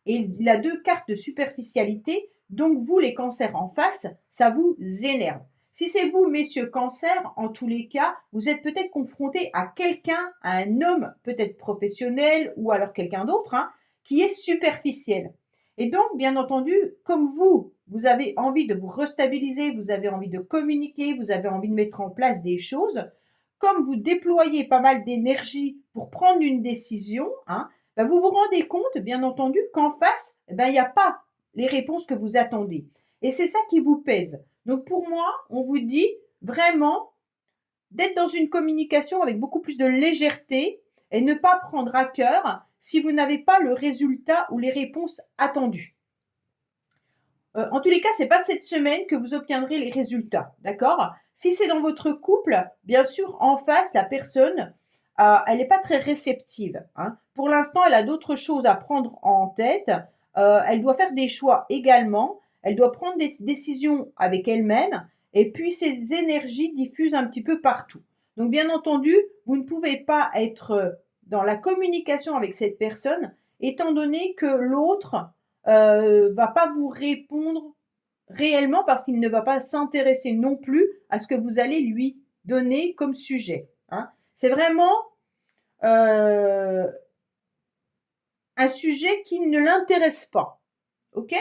Et il a deux cartes de superficialité, donc vous, les cancers en face, ça vous énerve. Si c'est vous, messieurs cancers, en tous les cas, vous êtes peut-être confronté à quelqu'un, à un homme peut-être professionnel ou alors quelqu'un d'autre, hein, qui est superficiel. Et donc, bien entendu, comme vous avez envie de vous restabiliser, vous avez envie de communiquer, vous avez envie de mettre en place des choses, comme vous déployez pas mal d'énergie pour prendre une décision, hein, vous vous rendez compte, bien entendu, qu'en face, il n'y a pas les réponses que vous attendez. Et c'est ça qui vous pèse. Donc pour moi, on vous dit vraiment d'être dans une communication avec beaucoup plus de légèreté et ne pas prendre à cœur si vous n'avez pas le résultat ou les réponses attendues. En tous les cas, c'est pas cette semaine que vous obtiendrez les résultats, d'accord? Si c'est dans votre couple, bien sûr, en face, la personne, elle n'est pas très réceptive, hein. Pour l'instant, elle a d'autres choses à prendre en tête. Elle doit faire des choix également. Elle doit prendre des décisions avec elle-même. Et puis, ses énergies diffusent un petit peu partout. Donc, bien entendu, vous ne pouvez pas être dans la communication avec cette personne, étant donné que l'autre va pas vous répondre réellement parce qu'il ne va pas s'intéresser non plus à ce que vous allez lui donner comme sujet, hein. C'est vraiment un sujet qui ne l'intéresse pas, ok?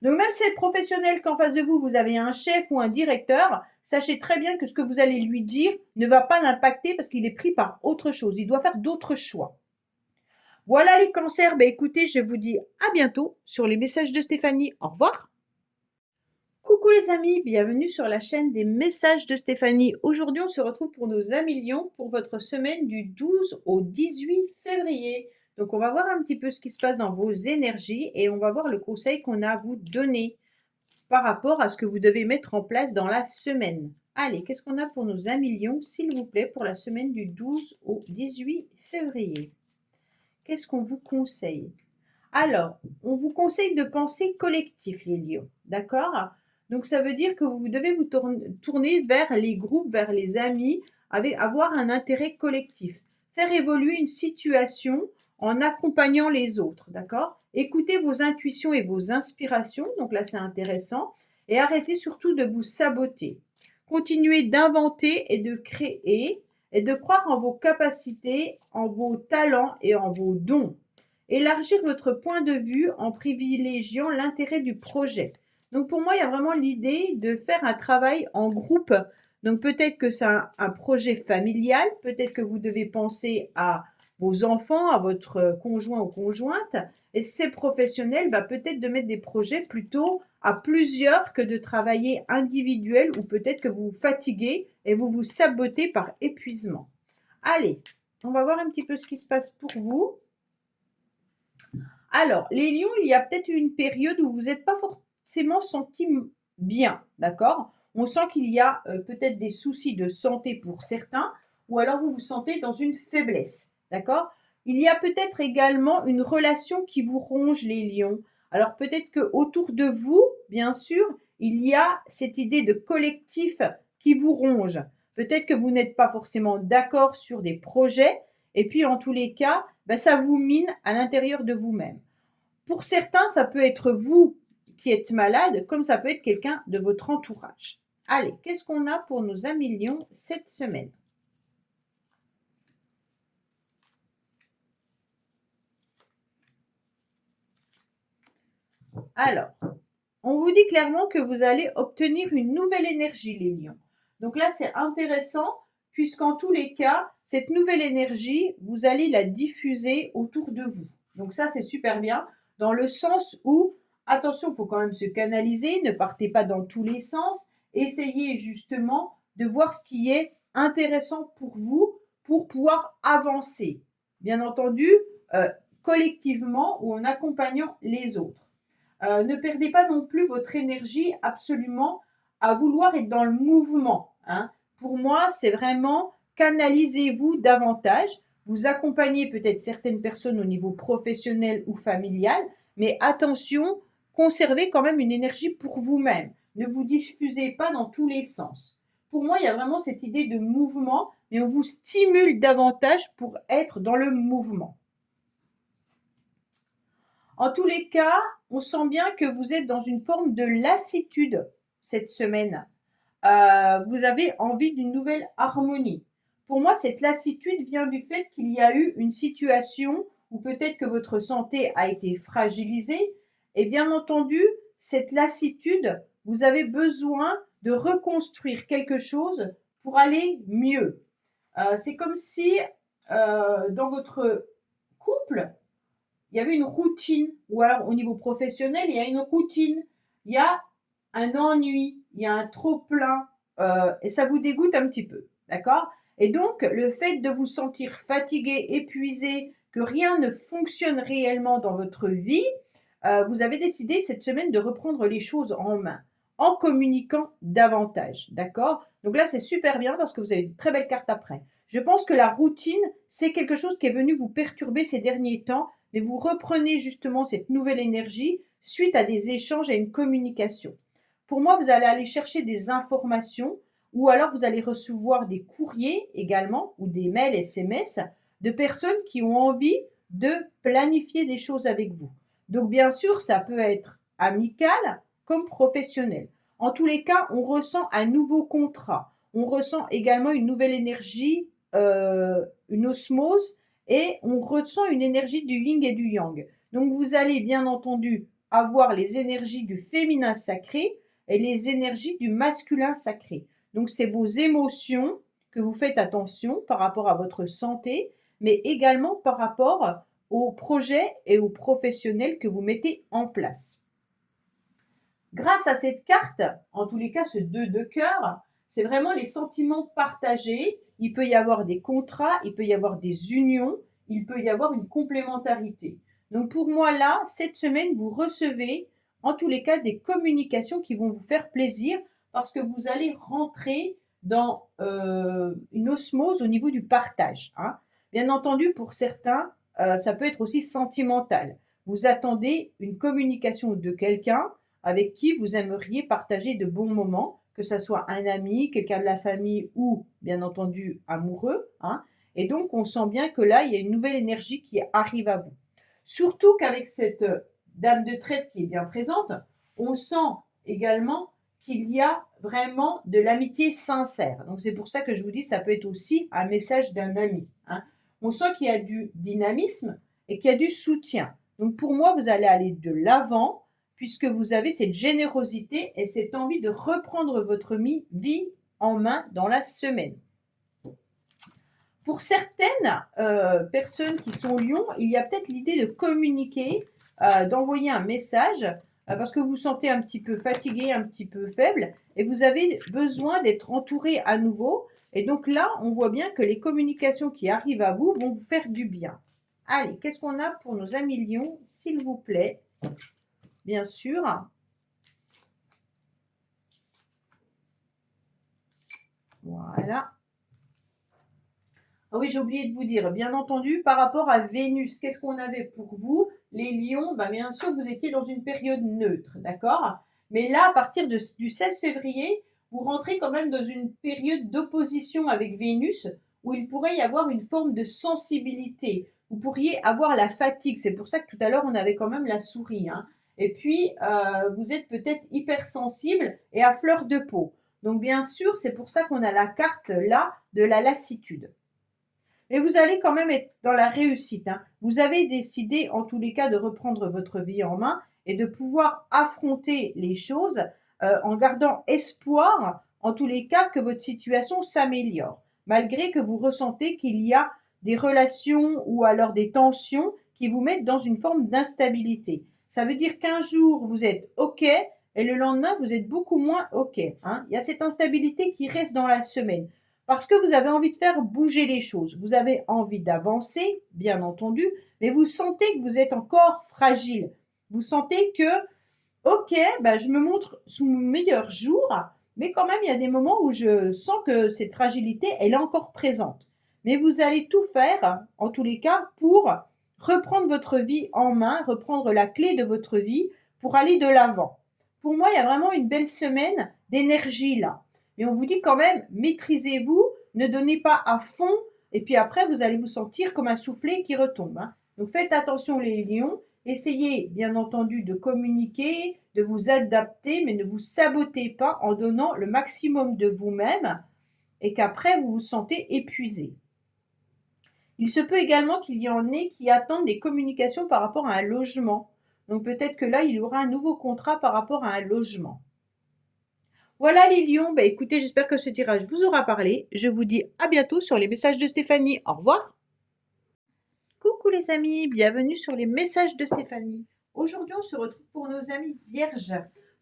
Donc même si c'est professionnel qu'en face de vous, vous avez un chef ou un directeur, sachez très bien que ce que vous allez lui dire ne va pas l'impacter parce qu'il est pris par autre chose. Il doit faire d'autres choix. Voilà les cancers. Ben écoutez, je vous dis à bientôt sur les messages de Stéphanie. Au revoir. Coucou les amis, bienvenue sur la chaîne des messages de Stéphanie. Aujourd'hui, on se retrouve pour nos millions pour votre semaine du 12 au 18 février. Donc, on va voir un petit peu ce qui se passe dans vos énergies et on va voir le conseil qu'on a à vous donner par rapport à ce que vous devez mettre en place dans la semaine. Allez, qu'est-ce qu'on a pour nos millions, s'il vous plaît, pour la semaine du 12 au 18 février? Qu'est-ce qu'on vous conseille? Alors, on vous conseille de penser collectif, les lions, d'accord? Donc, ça veut dire que vous devez vous tourner vers les groupes, vers les amis, avoir un intérêt collectif. Faire évoluer une situation en accompagnant les autres, d'accord? Écoutez vos intuitions et vos inspirations, donc là, c'est intéressant. Et arrêtez surtout de vous saboter. Continuez d'inventer et de créer et de croire en vos capacités, en vos talents et en vos dons. Élargir votre point de vue en privilégiant l'intérêt du projet. Donc pour moi, il y a vraiment l'idée de faire un travail en groupe. Donc peut-être que c'est un projet familial, peut-être que vous devez penser à vos enfants, à votre conjoint ou conjointe. Et si c'est professionnel, peut-être de mettre des projets plutôt à plusieurs que de travailler individuel ou peut-être que vous vous fatiguez et vous vous sabotez par épuisement. Allez, on va voir un petit peu ce qui se passe pour vous. Alors, les lions, il y a peut-être une période où vous n'êtes pas forcément senti bien, d'accord? On sent qu'il y a peut-être des soucis de santé pour certains, ou alors vous vous sentez dans une faiblesse, d'accord? Il y a peut-être également une relation qui vous ronge, les lions. Alors peut-être qu'autour de vous, bien sûr, il y a cette idée de collectif qui vous ronge. Peut-être que vous n'êtes pas forcément d'accord sur des projets, et puis en tous les cas, ça vous mine à l'intérieur de vous-même. Pour certains, ça peut être vous qui êtes malade, comme ça peut être quelqu'un de votre entourage. Allez, qu'est-ce qu'on a pour nos millions cette semaine? Alors, on vous dit clairement que vous allez obtenir une nouvelle énergie, les lions. Donc là, c'est intéressant, puisqu'en tous les cas, cette nouvelle énergie, vous allez la diffuser autour de vous. Donc ça, c'est super bien, dans le sens où, attention, il faut quand même se canaliser, ne partez pas dans tous les sens, essayez justement de voir ce qui est intéressant pour vous, pour pouvoir avancer. Bien entendu, collectivement ou en accompagnant les autres. Ne perdez pas non plus votre énergie absolument à vouloir être dans le mouvement, hein. Pour moi, c'est vraiment canalisez-vous davantage. Vous accompagnez peut-être certaines personnes au niveau professionnel ou familial, mais attention, conservez quand même une énergie pour vous-même. Ne vous diffusez pas dans tous les sens. Pour moi, il y a vraiment cette idée de mouvement, mais on vous stimule davantage pour être dans le mouvement. En tous les cas, on sent bien que vous êtes dans une forme de lassitude cette semaine. Vous avez envie d'une nouvelle harmonie. Pour moi, cette lassitude vient du fait qu'il y a eu une situation où peut-être que votre santé a été fragilisée. Et bien entendu, cette lassitude, vous avez besoin de reconstruire quelque chose pour aller mieux. C'est comme si dans votre couple, il y avait une routine, ou alors au niveau professionnel, il y a une routine, il y a un ennui, il y a un trop-plein, et ça vous dégoûte un petit peu, d'accord? Et donc, le fait de vous sentir fatigué, épuisé, que rien ne fonctionne réellement dans votre vie, vous avez décidé cette semaine de reprendre les choses en main, en communiquant davantage, d'accord? Donc là, c'est super bien parce que vous avez de très belles cartes après. Je pense que la routine, c'est quelque chose qui est venu vous perturber ces derniers temps, mais vous reprenez justement cette nouvelle énergie suite à des échanges et une communication. Pour moi, vous allez aller chercher des informations ou alors vous allez recevoir des courriers également ou des mails SMS de personnes qui ont envie de planifier des choses avec vous. Donc bien sûr, ça peut être amical comme professionnel. En tous les cas, on ressent un nouveau contrat. On ressent également une nouvelle énergie, une osmose et on ressent une énergie du yin et du yang. Donc vous allez bien entendu avoir les énergies du féminin sacré et les énergies du masculin sacré. Donc c'est vos émotions que vous faites attention par rapport à votre santé, mais également par rapport aux projets et aux professionnels que vous mettez en place. Grâce à cette carte, en tous les cas ce 2 de cœur, c'est vraiment les sentiments partagés. Il peut y avoir des contrats, il peut y avoir des unions, il peut y avoir une complémentarité. Donc pour moi là, cette semaine, vous recevez en tous les cas des communications qui vont vous faire plaisir parce que vous allez rentrer dans une osmose au niveau du partage. Hein. Bien entendu, pour certains, ça peut être aussi sentimental. Vous attendez une communication de quelqu'un avec qui vous aimeriez partager de bons moments, que ce soit un ami, quelqu'un de la famille ou, bien entendu, amoureux. Hein. Et donc, on sent bien que là, il y a une nouvelle énergie qui arrive à vous. Surtout qu'avec cette dame de trèfle qui est bien présente, on sent également qu'il y a vraiment de l'amitié sincère. Donc, c'est pour ça que je vous dis, ça peut être aussi un message d'un ami. Hein. On sent qu'il y a du dynamisme et qu'il y a du soutien. Donc, pour moi, vous allez aller de l'avant puisque vous avez cette générosité et cette envie de reprendre votre vie en main dans la semaine. Pour certaines personnes qui sont lions, il y a peut-être l'idée de communiquer, d'envoyer un message, parce que vous vous sentez un petit peu fatigué, un petit peu faible, et vous avez besoin d'être entouré à nouveau. Et donc là, on voit bien que les communications qui arrivent à vous vont vous faire du bien. Allez, qu'est-ce qu'on a pour nos amis lions, s'il vous plaît? Bien sûr. Voilà. Ah oui, j'ai oublié de vous dire, bien entendu, par rapport à Vénus, qu'est-ce qu'on avait pour vous? Les lions, bien sûr, vous étiez dans une période neutre, d'accord? Mais là, à partir du 16 février, vous rentrez quand même dans une période d'opposition avec Vénus, où il pourrait y avoir une forme de sensibilité. Vous pourriez avoir la fatigue. C'est pour ça que tout à l'heure, on avait quand même la souris. Hein. Et puis, vous êtes peut-être hypersensible et à fleur de peau. Donc, bien sûr, c'est pour ça qu'on a la carte là de la lassitude. Mais vous allez quand même être dans la réussite. Hein. Vous avez décidé, en tous les cas, de reprendre votre vie en main et de pouvoir affronter les choses en gardant espoir, en tous les cas, que votre situation s'améliore, malgré que vous ressentez qu'il y a des relations ou alors des tensions qui vous mettent dans une forme d'instabilité. Ça veut dire qu'un jour, vous êtes OK et le lendemain, vous êtes beaucoup moins OK. Hein. Il y a cette instabilité qui reste dans la semaine. Parce que vous avez envie de faire bouger les choses. Vous avez envie d'avancer, bien entendu, mais vous sentez que vous êtes encore fragile. Vous sentez que, OK, je me montre sous mon meilleur jour, mais quand même, il y a des moments où je sens que cette fragilité, elle est encore présente. Mais vous allez tout faire, en tous les cas, pour reprendre votre vie en main, reprendre la clé de votre vie pour aller de l'avant. Pour moi, il y a vraiment une belle semaine d'énergie là. Mais on vous dit quand même, maîtrisez-vous, ne donnez pas à fond, et puis après, vous allez vous sentir comme un soufflet qui retombe. Hein. Donc faites attention les lions, essayez bien entendu de communiquer, de vous adapter, mais ne vous sabotez pas en donnant le maximum de vous-même, et qu'après, vous vous sentez épuisé. Il se peut également qu'il y en ait qui attendent des communications par rapport à un logement. Donc peut-être que là, il y aura un nouveau contrat par rapport à un logement. Voilà les lions, écoutez, j'espère que ce tirage vous aura parlé. Je vous dis à bientôt sur les messages de Stéphanie. Au revoir. Coucou les amis, bienvenue sur les messages de Stéphanie. Aujourd'hui, on se retrouve pour nos amis vierges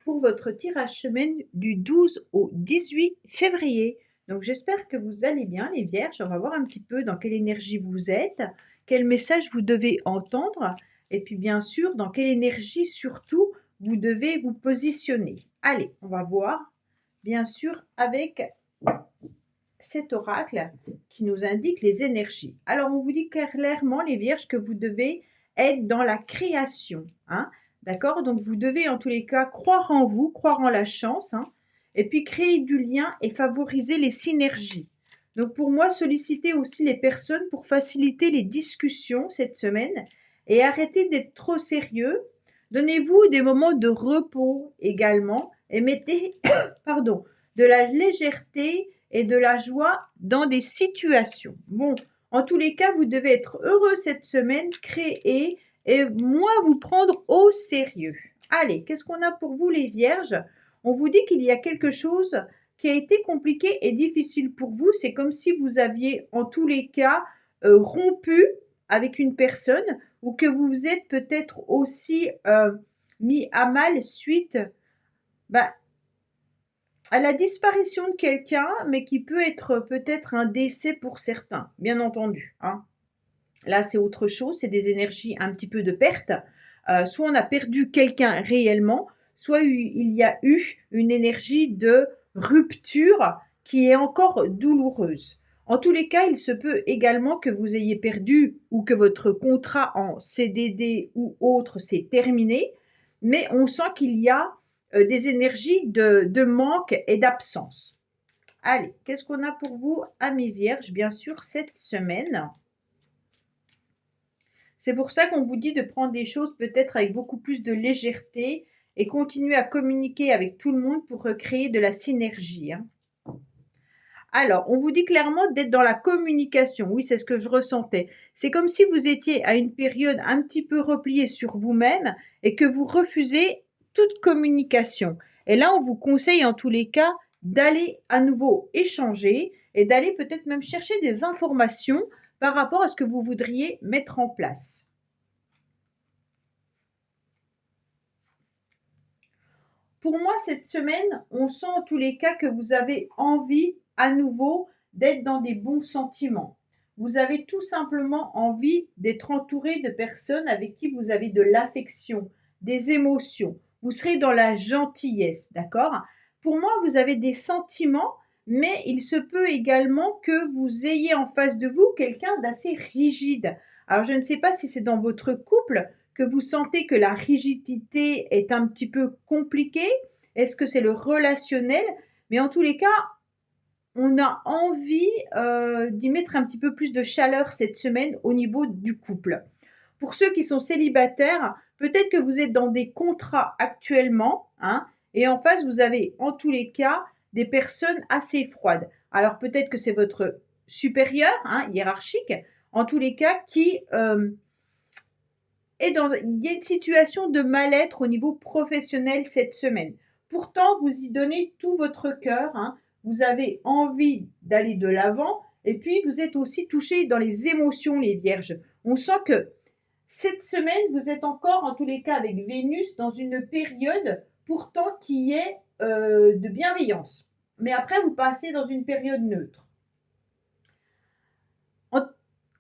pour votre tirage semaine du 12 au 18 février. Donc j'espère que vous allez bien les vierges. On va voir un petit peu dans quelle énergie vous êtes, quel message vous devez entendre et puis bien sûr dans quelle énergie surtout vous devez vous positionner. Allez, on va voir bien sûr avec cet oracle qui nous indique les énergies. Alors on vous dit clairement les vierges que vous devez être dans la création, hein, d'accord? Donc vous devez en tous les cas croire en vous, croire en la chance, hein, et puis créer du lien et favoriser les synergies. Donc pour moi, sollicitez aussi les personnes pour faciliter les discussions cette semaine et arrêtez d'être trop sérieux. Donnez-vous des moments de repos également et mettez pardon, de la légèreté et de la joie dans des situations. Bon, en tous les cas, vous devez être heureux cette semaine, créer et moins vous prendre au sérieux. Allez, qu'est-ce qu'on a pour vous les vierges? On vous dit qu'il y a quelque chose qui a été compliqué et difficile pour vous. C'est comme si vous aviez en tous les cas rompu avec une personne ou que vous vous êtes peut-être aussi mis à mal suite à la disparition de quelqu'un, mais qui peut être peut-être un décès pour certains, bien entendu, hein. Là, c'est autre chose, c'est des énergies un petit peu de perte. Soit on a perdu quelqu'un réellement, soit il y a eu une énergie de rupture qui est encore douloureuse. En tous les cas, il se peut également que vous ayez perdu ou que votre contrat en CDD ou autre s'est terminé, mais on sent qu'il y a des énergies de manque et d'absence. Allez, qu'est-ce qu'on a pour vous, amis vierges, bien sûr, cette semaine? C'est pour ça qu'on vous dit de prendre des choses peut-être avec beaucoup plus de légèreté et continuer à communiquer avec tout le monde pour recréer de la synergie, hein. Alors, on vous dit clairement d'être dans la communication. Oui, c'est ce que je ressentais. C'est comme si vous étiez à une période un petit peu repliée sur vous-même et que vous refusez toute communication. Et là, on vous conseille en tous les cas d'aller à nouveau échanger et d'aller peut-être même chercher des informations par rapport à ce que vous voudriez mettre en place. Pour moi, cette semaine, on sent en tous les cas que vous avez envie à nouveau d'être dans des bons sentiments. Vous avez tout simplement envie d'être entouré de personnes avec qui vous avez de l'affection, des émotions. Vous serez dans la gentillesse, d'accord? Pour moi, vous avez des sentiments, mais il se peut également que vous ayez en face de vous quelqu'un d'assez rigide. Alors, je ne sais pas si c'est dans votre couple que vous sentez que la rigidité est un petit peu compliquée. Est-ce que c'est le relationnel? Mais en tous les cas, on a envie d'y mettre un petit peu plus de chaleur cette semaine au niveau du couple. Pour ceux qui sont célibataires, peut-être que vous êtes dans des contrats actuellement, hein, et en face, vous avez en tous les cas des personnes assez froides. Alors peut-être que c'est votre supérieur, hein, hiérarchique, en tous les cas, qui il y a une situation de mal-être au niveau professionnel cette semaine. Pourtant, vous y donnez tout votre cœur, hein. Vous avez envie d'aller de l'avant et puis vous êtes aussi touché dans les émotions, les vierges. On sent que cette semaine, vous êtes encore, en tous les cas, avec Vénus dans une période pourtant qui est de bienveillance. Mais après, vous passez dans une période neutre.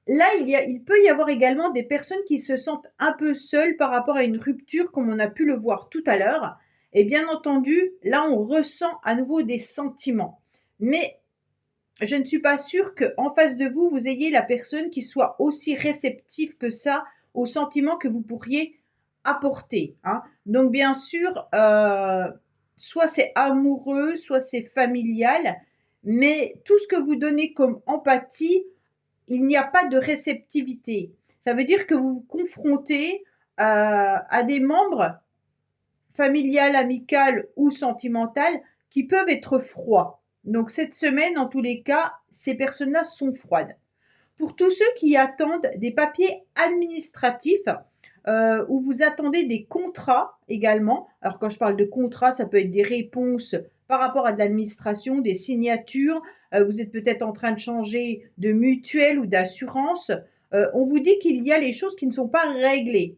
Là, il peut y avoir également des personnes qui se sentent un peu seules par rapport à une rupture, comme on a pu le voir tout à l'heure. Et bien entendu, là, on ressent à nouveau des sentiments. Mais je ne suis pas sûre qu'en face de vous, vous ayez la personne qui soit aussi réceptive que ça aux sentiments que vous pourriez apporter, hein. Donc, bien sûr, soit c'est amoureux, soit c'est familial, mais tout ce que vous donnez comme empathie, il n'y a pas de réceptivité. Ça veut dire que vous vous confrontez à des membres familial, amical ou sentimental qui peuvent être froids. Donc cette semaine, en tous les cas, ces personnes-là sont froides. Pour tous ceux qui attendent des papiers administratifs, où vous attendez des contrats également. Alors quand je parle de contrats, ça peut être des réponses par rapport à de l'administration, des signatures. Vous êtes peut-être en train de changer de mutuelle ou d'assurance. On vous dit qu'il y a les choses qui ne sont pas réglées,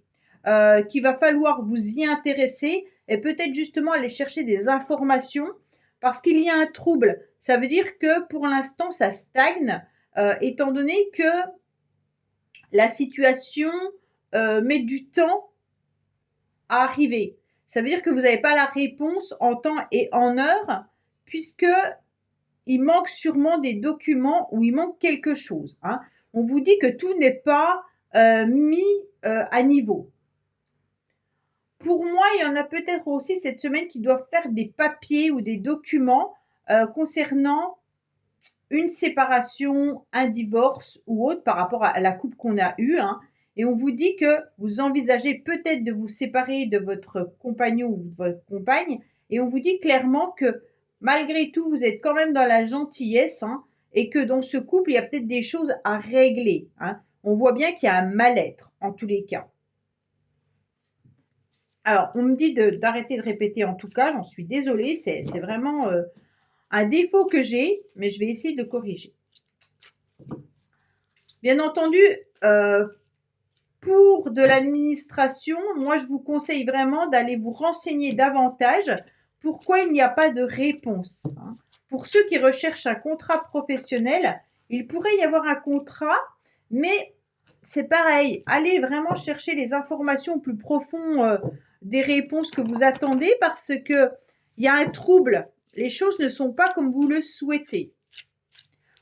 qu'il va falloir vous y intéresser et peut-être justement aller chercher des informations parce qu'il y a un trouble. Ça veut dire que pour l'instant, ça stagne, étant donné que la situation met du temps à arriver. Ça veut dire que vous n'avez pas la réponse en temps et en heure, puisque il manque sûrement des documents ou il manque quelque chose. Hein. On vous dit que tout n'est pas mis à niveau. Pour moi, il y en a peut-être aussi cette semaine qui doivent faire des papiers ou des documents concernant une séparation, un divorce ou autre par rapport à la couple qu'on a eue. Hein. Et on vous dit que vous envisagez peut-être de vous séparer de votre compagnon ou de votre compagne. Et on vous dit clairement que malgré tout, vous êtes quand même dans la gentillesse, hein, et que dans ce couple, il y a peut-être des choses à régler. Hein. On voit bien qu'il y a un mal-être en tous les cas. Alors, on me dit d'arrêter de répéter en tout cas, j'en suis désolée, c'est vraiment un défaut que j'ai, mais je vais essayer de corriger. Bien entendu, pour de l'administration, moi je vous conseille vraiment d'aller vous renseigner davantage pourquoi il n'y a pas de réponse. Hein. Pour ceux qui recherchent un contrat professionnel, il pourrait y avoir un contrat, mais c'est pareil. Allez vraiment chercher les informations plus profondes des réponses que vous attendez parce que il y a un trouble. Les choses ne sont pas comme vous le souhaitez.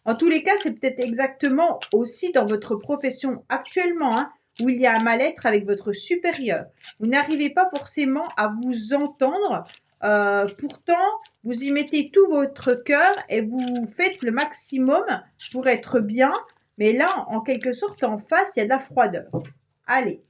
En tous les cas, c'est peut-être exactement aussi dans votre profession actuellement, hein, où il y a un mal-être avec votre supérieur. Vous n'arrivez pas forcément à vous entendre. Pourtant, vous y mettez tout votre cœur et vous faites le maximum pour être bien. Mais là, en quelque sorte, en face, il y a de la froideur. Allez.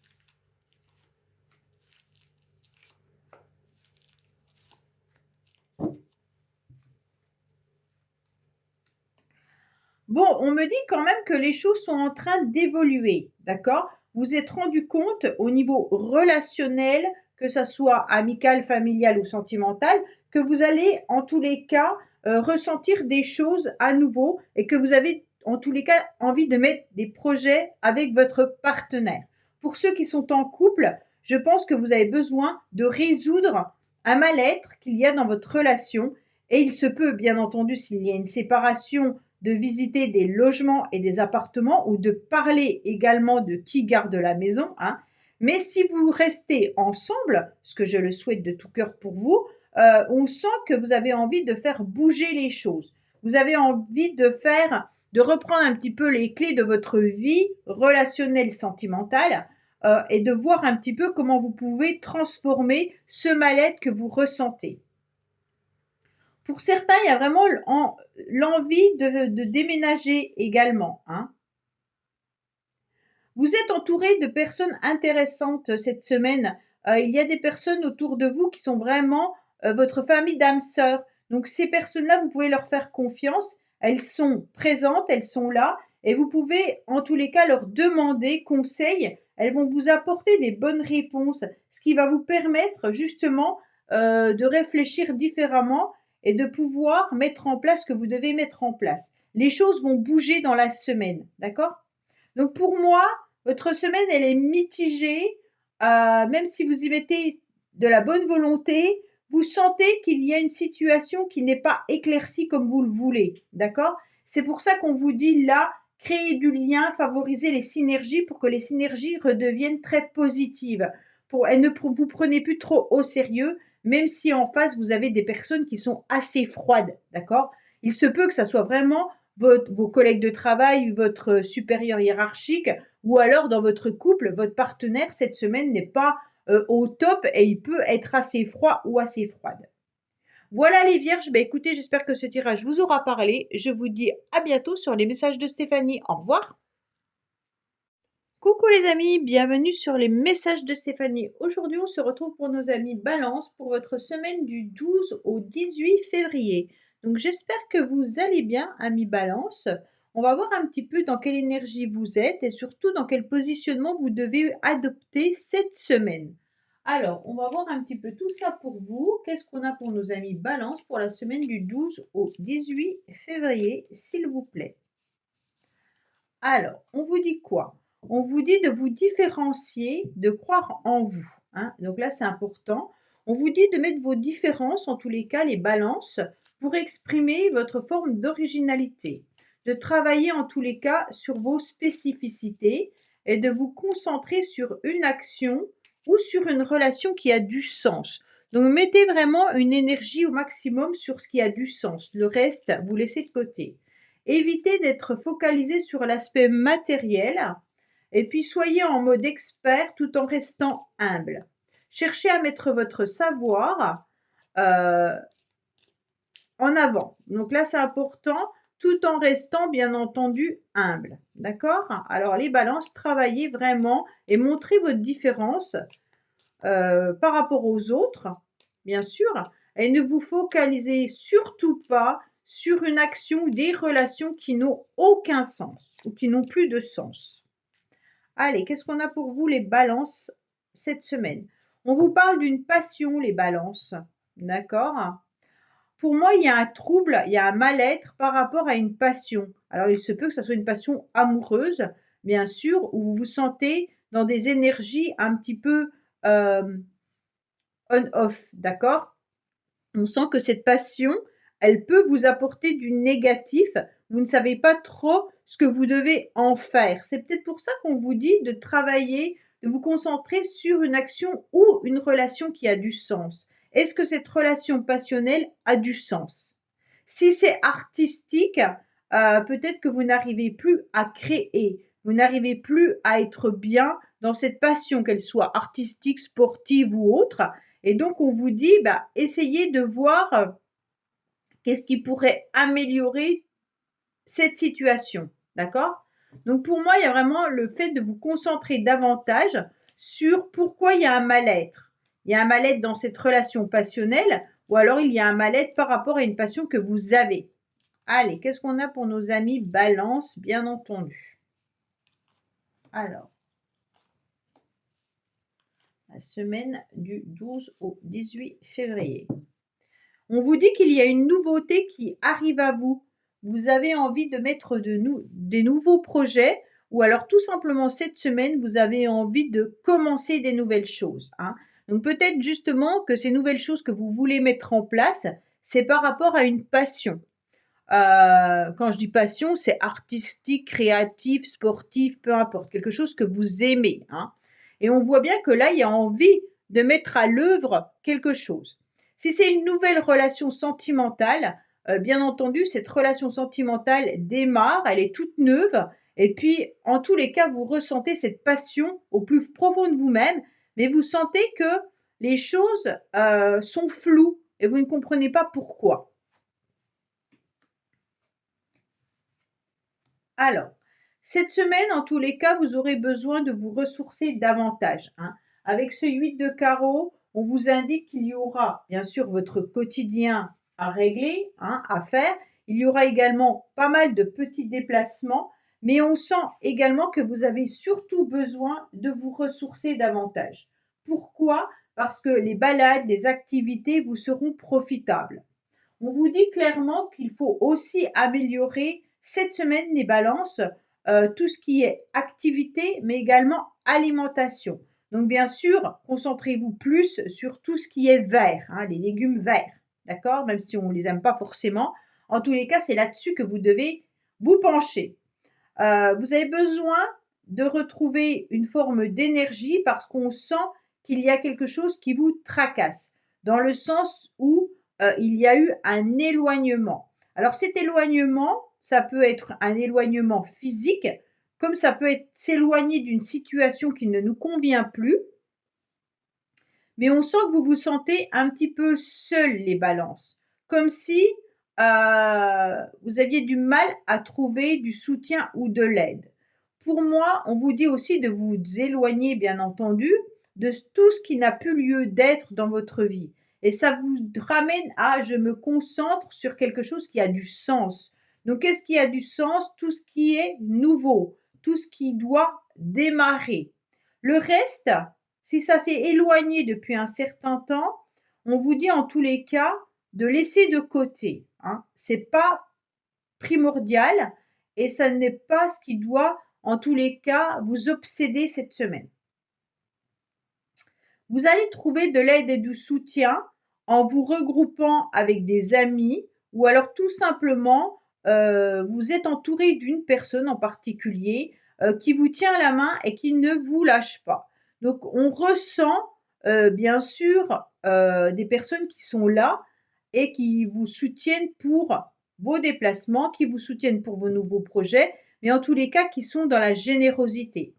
Bon, on me dit quand même que les choses sont en train d'évoluer, d'accord? Vous êtes rendu compte au niveau relationnel, que ça soit amical, familial ou sentimental, que vous allez en tous les cas ressentir des choses à nouveau et que vous avez en tous les cas envie de mettre des projets avec votre partenaire. Pour ceux qui sont en couple, je pense que vous avez besoin de résoudre un mal-être qu'il y a dans votre relation et il se peut, bien entendu, s'il y a une séparation, de visiter des logements et des appartements ou de parler également de qui garde la maison. Hein. Mais si vous restez ensemble, ce que je le souhaite de tout cœur pour vous, on sent que vous avez envie de faire bouger les choses. Vous avez envie de reprendre un petit peu les clés de votre vie relationnelle, sentimentale, et de voir un petit peu comment vous pouvez transformer ce mal-être que vous ressentez. Pour certains, il y a vraiment l'envie de déménager également. Hein. Vous êtes entouré de personnes intéressantes cette semaine. Il y a des personnes autour de vous qui sont vraiment votre famille d'âme sœur. Donc ces personnes-là, vous pouvez leur faire confiance. Elles sont présentes, elles sont là. Et vous pouvez en tous les cas leur demander conseil. Elles vont vous apporter des bonnes réponses. Ce qui va vous permettre justement de réfléchir différemment et de pouvoir mettre en place ce que vous devez mettre en place. Les choses vont bouger dans la semaine, d'accord? Donc pour moi, votre semaine, elle est mitigée, même si vous y mettez de la bonne volonté, vous sentez qu'il y a une situation qui n'est pas éclaircie comme vous le voulez, d'accord? C'est pour ça qu'on vous dit là, créer du lien, favoriser les synergies pour que les synergies redeviennent très positives. Et ne vous prenez plus trop au sérieux, même si en face, vous avez des personnes qui sont assez froides, d'accord? Il se peut que ça soit vraiment vos collègues de travail, votre supérieur hiérarchique, ou alors dans votre couple, votre partenaire, cette semaine n'est pas au top et il peut être assez froid ou assez froide. Voilà les vierges, écoutez, j'espère que ce tirage vous aura parlé. Je vous dis à bientôt sur les messages de Stéphanie. Au revoir. Coucou les amis, bienvenue sur les messages de Stéphanie. Aujourd'hui, on se retrouve pour nos amis Balance pour votre semaine du 12 au 18 février. Donc j'espère que vous allez bien, amis Balance. On va voir un petit peu dans quelle énergie vous êtes et surtout dans quel positionnement vous devez adopter cette semaine. Alors, on va voir un petit peu tout ça pour vous. Qu'est-ce qu'on a pour nos amis Balance pour la semaine du 12 au 18 février, s'il vous plaît. Alors, on vous dit quoi? On vous dit de vous différencier, de croire en vous. Hein. Donc là, c'est important. On vous dit de mettre vos différences, en tous les cas, les balances, pour exprimer votre forme d'originalité, de travailler en tous les cas sur vos spécificités et de vous concentrer sur une action ou sur une relation qui a du sens. Donc mettez vraiment une énergie au maximum sur ce qui a du sens. Le reste, vous laissez de côté. Évitez d'être focalisé sur l'aspect matériel et puis soyez en mode expert tout en restant humble. Cherchez à mettre votre savoir en avant. Donc là, c'est important tout en restant bien entendu humble. D'accord? Alors les balances, travaillez vraiment et montrez votre différence par rapport aux autres, bien sûr, et ne vous focalisez surtout pas sur une action ou des relations qui n'ont aucun sens ou qui n'ont plus de sens. Allez, qu'est-ce qu'on a pour vous les balances cette semaine? On vous parle d'une passion, les balances. D'accord? Pour moi, il y a un trouble, il y a un mal-être par rapport à une passion. Alors, il se peut que ça soit une passion amoureuse, bien sûr, où vous vous sentez dans des énergies un petit peu on-off, d'accord? On sent que cette passion, elle peut vous apporter du négatif. Vous ne savez pas trop ce que vous devez en faire. C'est peut-être pour ça qu'on vous dit de travailler, de vous concentrer sur une action ou une relation qui a du sens. Est-ce que cette relation passionnelle a du sens? Si c'est artistique, peut-être que vous n'arrivez plus à créer, vous n'arrivez plus à être bien dans cette passion, qu'elle soit artistique, sportive ou autre. Et donc, on vous dit, essayez de voir qu'est-ce qui pourrait améliorer cette situation. D'accord? Donc, pour moi, il y a vraiment le fait de vous concentrer davantage sur pourquoi il y a un mal-être. Il y a un mal-être dans cette relation passionnelle ou alors il y a un mal-être par rapport à une passion que vous avez. Allez, qu'est-ce qu'on a pour nos amis Balance, bien entendu? Alors, la semaine du 12 au 18 février. On vous dit qu'il y a une nouveauté qui arrive à vous. Vous avez envie de mettre des nouveaux projets ou alors tout simplement cette semaine, vous avez envie de commencer des nouvelles choses. Donc peut-être justement que ces nouvelles choses que vous voulez mettre en place, c'est par rapport à une passion. Quand je dis passion, c'est artistique, créatif, sportif, peu importe, quelque chose que vous aimez. Et on voit bien que là, il y a envie de mettre à l'œuvre quelque chose. Si c'est une nouvelle relation sentimentale, bien entendu, cette relation sentimentale démarre, elle est toute neuve, et puis en tous les cas, vous ressentez cette passion au plus profond de vous-même, mais vous sentez que les choses sont floues et vous ne comprenez pas pourquoi. Alors, cette semaine, en tous les cas, vous aurez besoin de vous ressourcer davantage. Avec ce 8 de carreau, on vous indique qu'il y aura bien sûr votre quotidien à régler, à faire. Il y aura également pas mal de petits déplacements, mais on sent également que vous avez surtout besoin de vous ressourcer davantage. Pourquoi? Parce que les balades, les activités vous seront profitables. On vous dit clairement qu'il faut aussi améliorer cette semaine les balances, tout ce qui est activité, mais également alimentation. Donc bien sûr, concentrez-vous plus sur tout ce qui est vert, les légumes verts, d'accord? Même si on ne les aime pas forcément. En tous les cas, c'est là-dessus que vous devez vous pencher. Vous avez besoin de retrouver une forme d'énergie parce qu'on sent qu'il y a quelque chose qui vous tracasse, dans le sens où il y a eu un éloignement. Alors cet éloignement, ça peut être un éloignement physique, comme ça peut être s'éloigner d'une situation qui ne nous convient plus, mais on sent que vous vous sentez un petit peu seul, les balances, comme si vous aviez du mal à trouver du soutien ou de l'aide. Pour moi, on vous dit aussi de vous éloigner, bien entendu, de tout ce qui n'a plus lieu d'être dans votre vie. Et ça vous ramène à je me concentre sur quelque chose qui a du sens. Donc, qu'est-ce qui a du sens? Tout ce qui est nouveau, tout ce qui doit démarrer. Le reste, si ça s'est éloigné depuis un certain temps, on vous dit en tous les cas de laisser de côté. C'est pas primordial et ça n'est pas ce qui doit en tous les cas vous obséder cette semaine. Vous allez trouver de l'aide et du soutien en vous regroupant avec des amis ou alors tout simplement, vous êtes entouré d'une personne en particulier qui vous tient la main et qui ne vous lâche pas. Donc on ressent bien sûr des personnes qui sont là et qui vous soutiennent pour vos déplacements, qui vous soutiennent pour vos nouveaux projets, mais en tous les cas qui sont dans la générosité.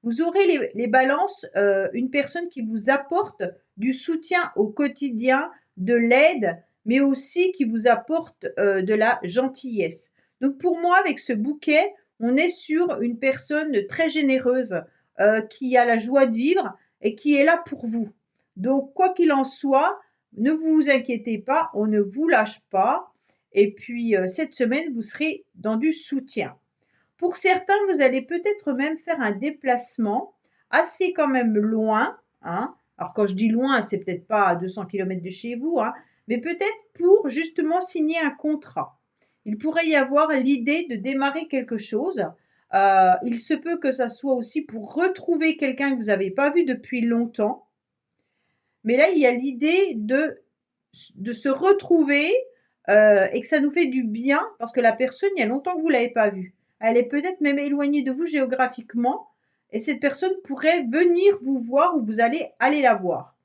Vous aurez les balances, une personne qui vous apporte du soutien au quotidien, de l'aide, mais aussi qui vous apporte de la gentillesse. Donc pour moi, avec ce bouquet, on est sur une personne très généreuse qui a la joie de vivre et qui est là pour vous. Donc quoi qu'il en soit, ne vous inquiétez pas, on ne vous lâche pas. Et puis cette semaine, vous serez dans du soutien. Pour certains, vous allez peut-être même faire un déplacement assez quand même loin, hein. Alors quand je dis loin, c'est peut-être pas à 200 km de chez vous, hein, mais peut-être pour justement signer un contrat. Il pourrait y avoir l'idée de démarrer quelque chose. Il se peut que ça soit aussi pour retrouver quelqu'un que vous n'avez pas vu depuis longtemps. Mais là, il y a l'idée de se retrouver et que ça nous fait du bien parce que la personne, il y a longtemps que vous ne l'avez pas vue. Elle est peut-être même éloignée de vous géographiquement et cette personne pourrait venir vous voir ou vous allez aller la voir.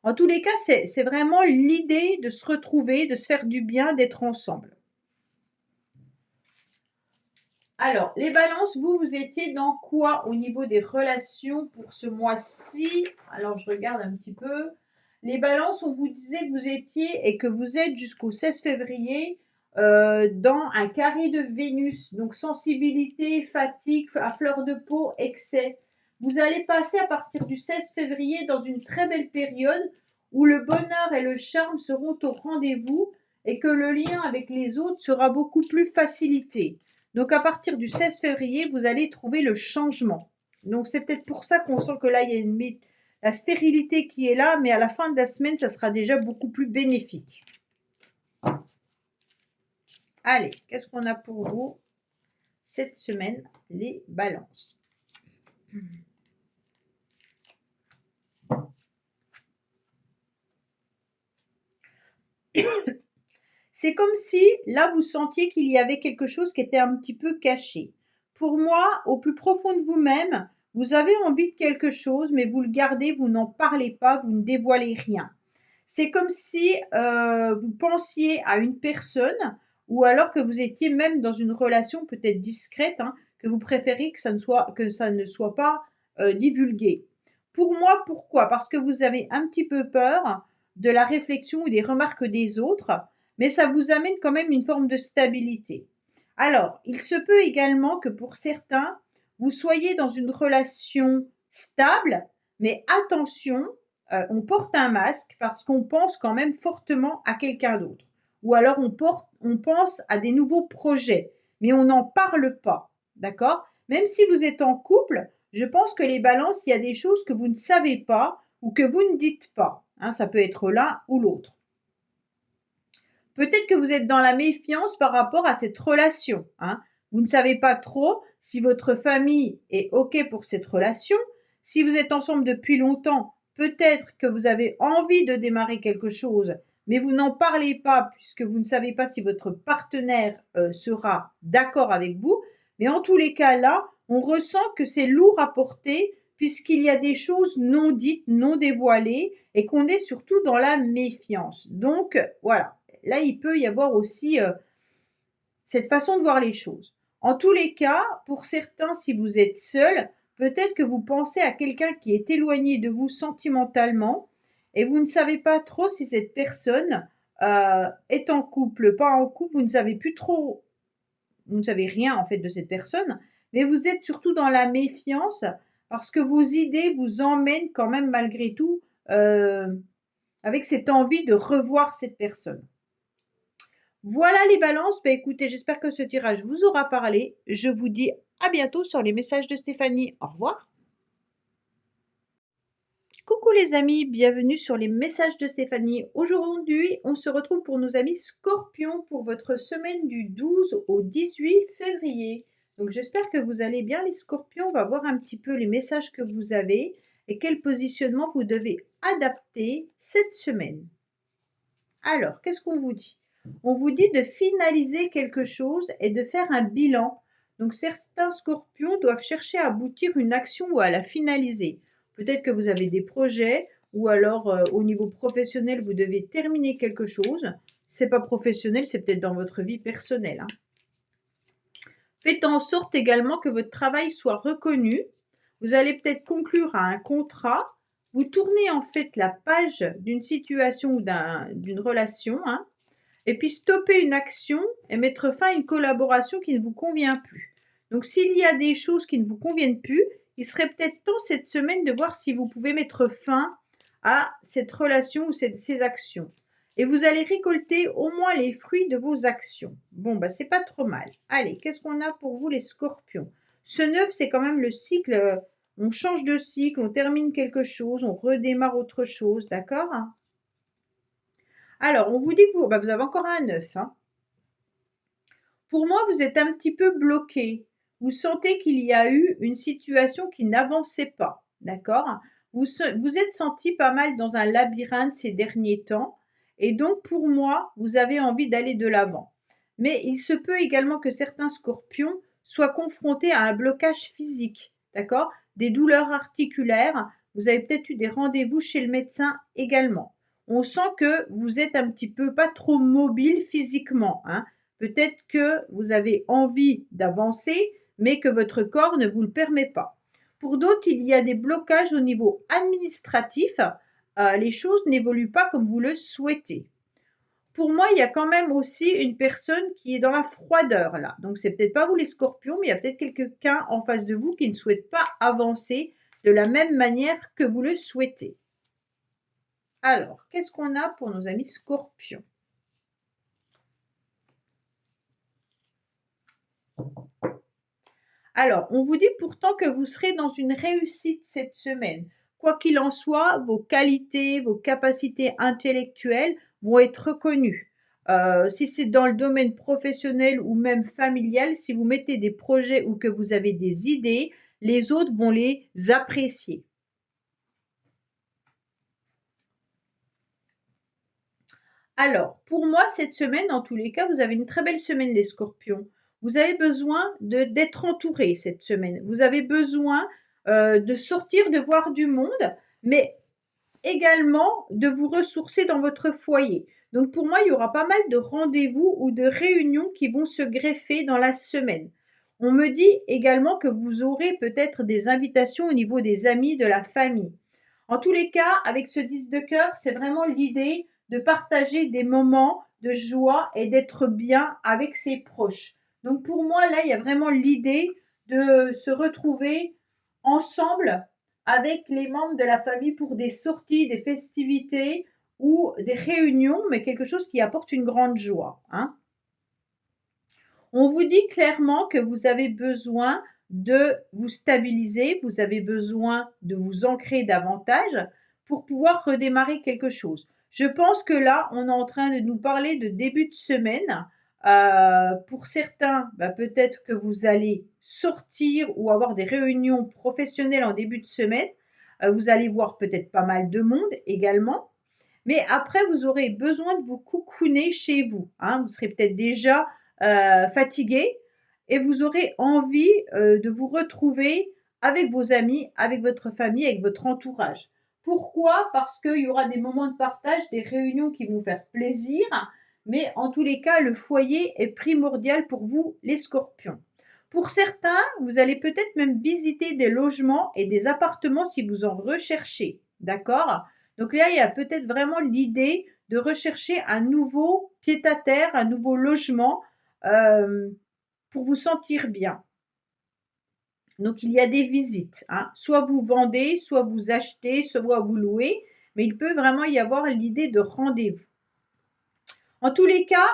En tous les cas, c'est vraiment l'idée de se retrouver, de se faire du bien, d'être ensemble. Alors, les balances, vous étiez dans quoi au niveau des relations pour ce mois-ci? Alors, je regarde un petit peu. Les balances, on vous disait que vous étiez et que vous êtes jusqu'au 16 février dans un carré de Vénus. Donc, sensibilité, fatigue, à fleur de peau, excès. Vous allez passer à partir du 16 février dans une très belle période où le bonheur et le charme seront au rendez-vous et que le lien avec les autres sera beaucoup plus facilité. Donc, à partir du 16 février, vous allez trouver le changement. Donc, c'est peut-être pour ça qu'on sent que là, il y a la stérilité qui est là, mais à la fin de la semaine, ça sera déjà beaucoup plus bénéfique. Allez, qu'est-ce qu'on a pour vous cette semaine, les balances? C'est comme si, là, vous sentiez qu'il y avait quelque chose qui était un petit peu caché. Pour moi, au plus profond de vous-même, vous avez envie de quelque chose, mais vous le gardez, vous n'en parlez pas, vous ne dévoilez rien. C'est comme si vous pensiez à une personne ou alors que vous étiez même dans une relation peut-être discrète, hein, que vous préférez que ça ne soit pas divulgué. Pour moi, pourquoi? Parce que vous avez un petit peu peur de la réflexion ou des remarques des autres, mais ça vous amène quand même une forme de stabilité. Alors, il se peut également que pour certains, vous soyez dans une relation stable, mais attention, on porte un masque parce qu'on pense quand même fortement à quelqu'un d'autre. Ou alors on pense à des nouveaux projets, mais on n'en parle pas. D'accord? Même si vous êtes en couple, je pense que les balances, il y a des choses que vous ne savez pas ou que vous ne dites pas. Hein, ça peut être l'un ou l'autre. Peut-être que vous êtes dans la méfiance par rapport à cette relation. Hein. Vous ne savez pas trop si votre famille est OK pour cette relation. Si vous êtes ensemble depuis longtemps, peut-être que vous avez envie de démarrer quelque chose, mais vous n'en parlez pas puisque vous ne savez pas si votre partenaire sera d'accord avec vous. Mais en tous les cas, là, on ressent que c'est lourd à porter puisqu'il y a des choses non dites, non dévoilées et qu'on est surtout dans la méfiance. Donc, voilà. Là, il peut y avoir aussi cette façon de voir les choses. En tous les cas, pour certains, si vous êtes seul, peut-être que vous pensez à quelqu'un qui est éloigné de vous sentimentalement et vous ne savez pas trop si cette personne est en couple, pas en couple, vous ne savez plus trop, vous ne savez rien en fait de cette personne, mais vous êtes surtout dans la méfiance parce que vos idées vous emmènent quand même malgré tout avec cette envie de revoir cette personne. Voilà les balances. Bah, écoutez, j'espère que ce tirage vous aura parlé. Je vous dis à bientôt sur les messages de Stéphanie. Au revoir. Coucou les amis, bienvenue sur les messages de Stéphanie. Aujourd'hui, on se retrouve pour nos amis Scorpions pour votre semaine du 12 au 18 février. Donc j'espère que vous allez bien les Scorpions. On va voir un petit peu les messages que vous avez et quel positionnement vous devez adapter cette semaine. Alors, qu'est-ce qu'on vous dit? On vous dit de finaliser quelque chose et de faire un bilan. Donc certains scorpions doivent chercher à aboutir une action ou à la finaliser. Peut-être que vous avez des projets ou alors au niveau professionnel, vous devez terminer quelque chose. C'est pas professionnel, c'est peut-être dans votre vie personnelle, hein. Faites en sorte également que votre travail soit reconnu. Vous allez peut-être conclure à un contrat. Vous tournez en fait la page d'une situation ou d'une relation, hein, et puis stopper une action et mettre fin à une collaboration qui ne vous convient plus. Donc s'il y a des choses qui ne vous conviennent plus, il serait peut-être temps cette semaine de voir si vous pouvez mettre fin à cette relation ou ces actions. Et vous allez récolter au moins les fruits de vos actions. Bon, bah c'est pas trop mal. Allez, qu'est-ce qu'on a pour vous les scorpions? Ce 9, c'est quand même le cycle. On change de cycle, on termine quelque chose, on redémarre autre chose, d'accord? Alors, on vous dit que vous avez encore un 9, hein. Pour moi, vous êtes un petit peu bloqué. Vous sentez qu'il y a eu une situation qui n'avançait pas, d'accord? Vous êtes senti pas mal dans un labyrinthe ces derniers temps et donc pour moi, vous avez envie d'aller de l'avant. Mais il se peut également que certains scorpions soient confrontés à un blocage physique, d'accord? Des douleurs articulaires. Vous avez peut-être eu des rendez-vous chez le médecin également. On sent que vous êtes un petit peu pas trop mobile physiquement, hein. Peut-être que vous avez envie d'avancer, mais que votre corps ne vous le permet pas. Pour d'autres, il y a des blocages au niveau administratif. Les choses n'évoluent pas comme vous le souhaitez. Pour moi, il y a quand même aussi une personne qui est dans la froideur là. Donc, c'est peut-être pas vous les scorpions, mais il y a peut-être quelqu'un en face de vous qui ne souhaite pas avancer de la même manière que vous le souhaitez. Alors, qu'est-ce qu'on a pour nos amis scorpions? Alors, on vous dit pourtant que vous serez dans une réussite cette semaine. Quoi qu'il en soit, vos qualités, vos capacités intellectuelles vont être reconnues. Si c'est dans le domaine professionnel ou même familial, si vous mettez des projets ou que vous avez des idées, les autres vont les apprécier. Alors, pour moi, cette semaine, en tous les cas, vous avez une très belle semaine, les scorpions. Vous avez besoin d'être entouré cette semaine. Vous avez besoin de sortir, de voir du monde, mais également de vous ressourcer dans votre foyer. Donc, pour moi, il y aura pas mal de rendez-vous ou de réunions qui vont se greffer dans la semaine. On me dit également que vous aurez peut-être des invitations au niveau des amis, de la famille. En tous les cas, avec ce 10 de cœur, c'est vraiment l'idée de partager des moments de joie et d'être bien avec ses proches. Donc pour moi, là, il y a vraiment l'idée de se retrouver ensemble avec les membres de la famille pour des sorties, des festivités ou des réunions, mais quelque chose qui apporte une grande joie, hein. On vous dit clairement que vous avez besoin de vous stabiliser, vous avez besoin de vous ancrer davantage pour pouvoir redémarrer quelque chose. Je pense que là, on est en train de nous parler de début de semaine. Pour certains, peut-être que vous allez sortir ou avoir des réunions professionnelles en début de semaine. Vous allez voir peut-être pas mal de monde également. Mais après, vous aurez besoin de vous cocooner chez vous, hein. Vous serez peut-être déjà fatigué et vous aurez envie de vous retrouver avec vos amis, avec votre famille, avec votre entourage. Pourquoi? Parce qu'il y aura des moments de partage, des réunions qui vont faire plaisir, mais en tous les cas, le foyer est primordial pour vous, les scorpions. Pour certains, vous allez peut-être même visiter des logements et des appartements si vous en recherchez, d'accord? Donc là, il y a peut-être vraiment l'idée de rechercher un nouveau pied-à-terre, un nouveau logement pour vous sentir bien. Donc il y a des visites, hein. Soit vous vendez, soit vous achetez, soit vous louez, mais il peut vraiment y avoir l'idée de rendez-vous. En tous les cas,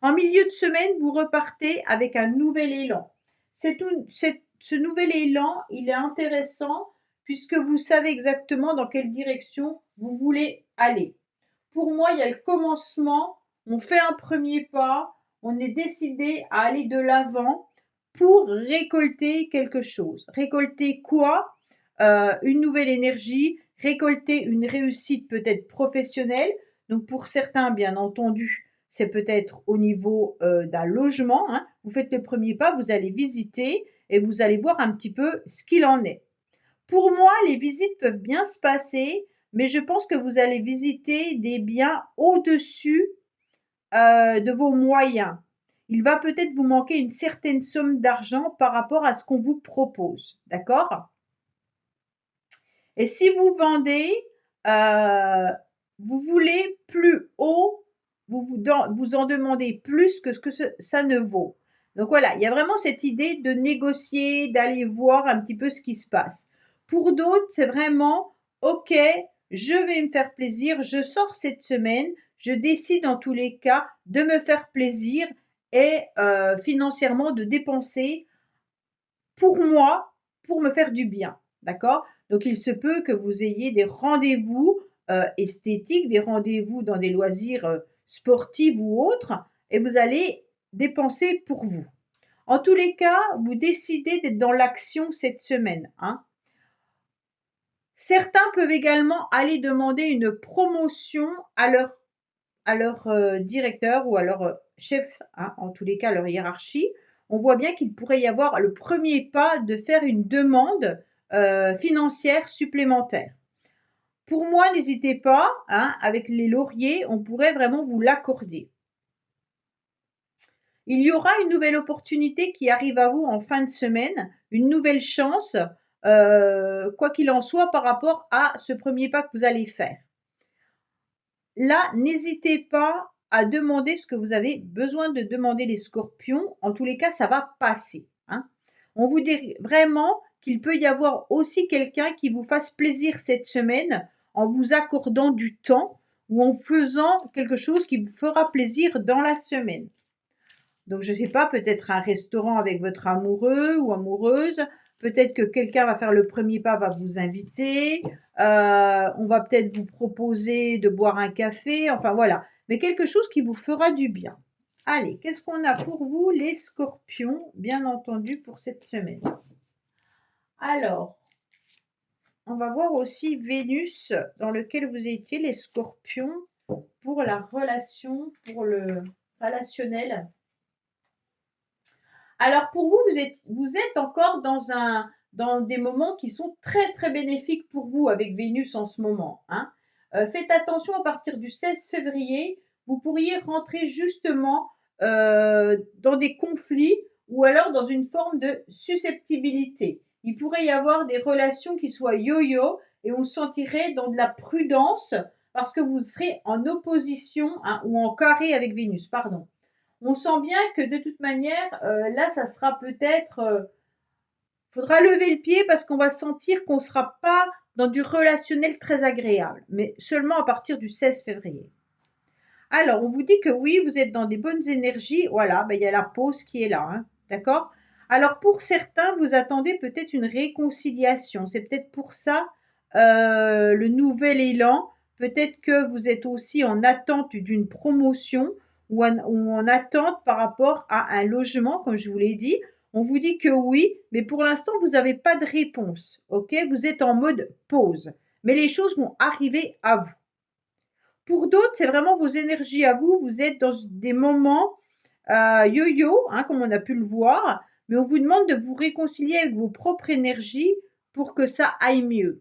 en milieu de semaine, vous repartez avec un nouvel élan. Ce nouvel élan, il est intéressant puisque vous savez exactement dans quelle direction vous voulez aller. Pour moi, il y a le commencement, on fait un premier pas, on est décidé à aller de l'avant pour récolter quelque chose. Récolter quoi? Une nouvelle énergie, récolter une réussite peut-être professionnelle. Donc pour certains, bien entendu, c'est peut-être au niveau d'un logement, hein. Vous faites le premier pas, vous allez visiter et vous allez voir un petit peu ce qu'il en est. Pour moi, les visites peuvent bien se passer, mais je pense que vous allez visiter des biens au-dessus de vos moyens. Il va peut-être vous manquer une certaine somme d'argent par rapport à ce qu'on vous propose. D'accord? Et si vous vendez, vous voulez plus haut, vous en demandez plus que ce que ça ne vaut. Donc voilà, il y a vraiment cette idée de négocier, d'aller voir un petit peu ce qui se passe. Pour d'autres, c'est vraiment, OK, je vais me faire plaisir, je sors cette semaine, je décide en tous les cas de me faire plaisir et financièrement de dépenser pour moi, pour me faire du bien. D'accord? Donc il se peut que vous ayez des rendez-vous esthétiques, des rendez-vous dans des loisirs sportifs ou autres, et vous allez dépenser pour vous. En tous les cas, vous décidez d'être dans l'action cette semaine, hein. Certains peuvent également aller demander une promotion à leur directeur ou à leur chef, hein, en tous les cas leur hiérarchie. On voit bien qu'il pourrait y avoir le premier pas de faire une demande financière supplémentaire. Pour moi, n'hésitez pas, hein, avec les lauriers, on pourrait vraiment vous l'accorder. Il y aura une nouvelle opportunité qui arrive à vous en fin de semaine, une nouvelle chance, quoi qu'il en soit par rapport à ce premier pas que vous allez faire. Là, n'hésitez pas à demander ce que vous avez besoin de demander les scorpions. En tous les cas, ça va passer, hein. On vous dit vraiment qu'il peut y avoir aussi quelqu'un qui vous fasse plaisir cette semaine en vous accordant du temps ou en faisant quelque chose qui vous fera plaisir dans la semaine. Donc, je ne sais pas, peut-être un restaurant avec votre amoureux ou amoureuse. Peut-être que quelqu'un va faire le premier pas, va vous inviter. On va peut-être vous proposer de boire un café. Enfin, voilà. Mais quelque chose qui vous fera du bien. Allez, qu'est-ce qu'on a pour vous, les scorpions, bien entendu, pour cette semaine? Alors, on va voir aussi Vénus, dans lequel vous étiez, les scorpions, pour la relation, pour le relationnel. Alors pour vous, vous êtes encore dans des moments qui sont très très bénéfiques pour vous avec Vénus en ce moment, hein. Faites attention, à partir du 16 février, vous pourriez rentrer justement dans des conflits ou alors dans une forme de susceptibilité. Il pourrait y avoir des relations qui soient yo-yo et on se sentirait dans de la prudence parce que vous serez en opposition, hein, ou en carré avec Vénus, pardon. On sent bien que de toute manière, là, ça sera peut-être, faudra lever le pied parce qu'on va sentir qu'on ne sera pas dans du relationnel très agréable, mais seulement à partir du 16 février. Alors, on vous dit que oui, vous êtes dans des bonnes énergies. Voilà, il y a la pause qui est là, hein, d'accord? Alors, pour certains, vous attendez peut-être une réconciliation. C'est peut-être pour ça le nouvel élan. Peut-être que vous êtes aussi en attente d'une promotion ou en attente par rapport à un logement, comme je vous l'ai dit. On vous dit que oui, mais pour l'instant, vous n'avez pas de réponse. OK? Vous êtes en mode pause. Mais les choses vont arriver à vous. Pour d'autres, c'est vraiment vos énergies à vous. Vous êtes dans des moments yo-yo, hein, comme on a pu le voir, mais on vous demande de vous réconcilier avec vos propres énergies pour que ça aille mieux.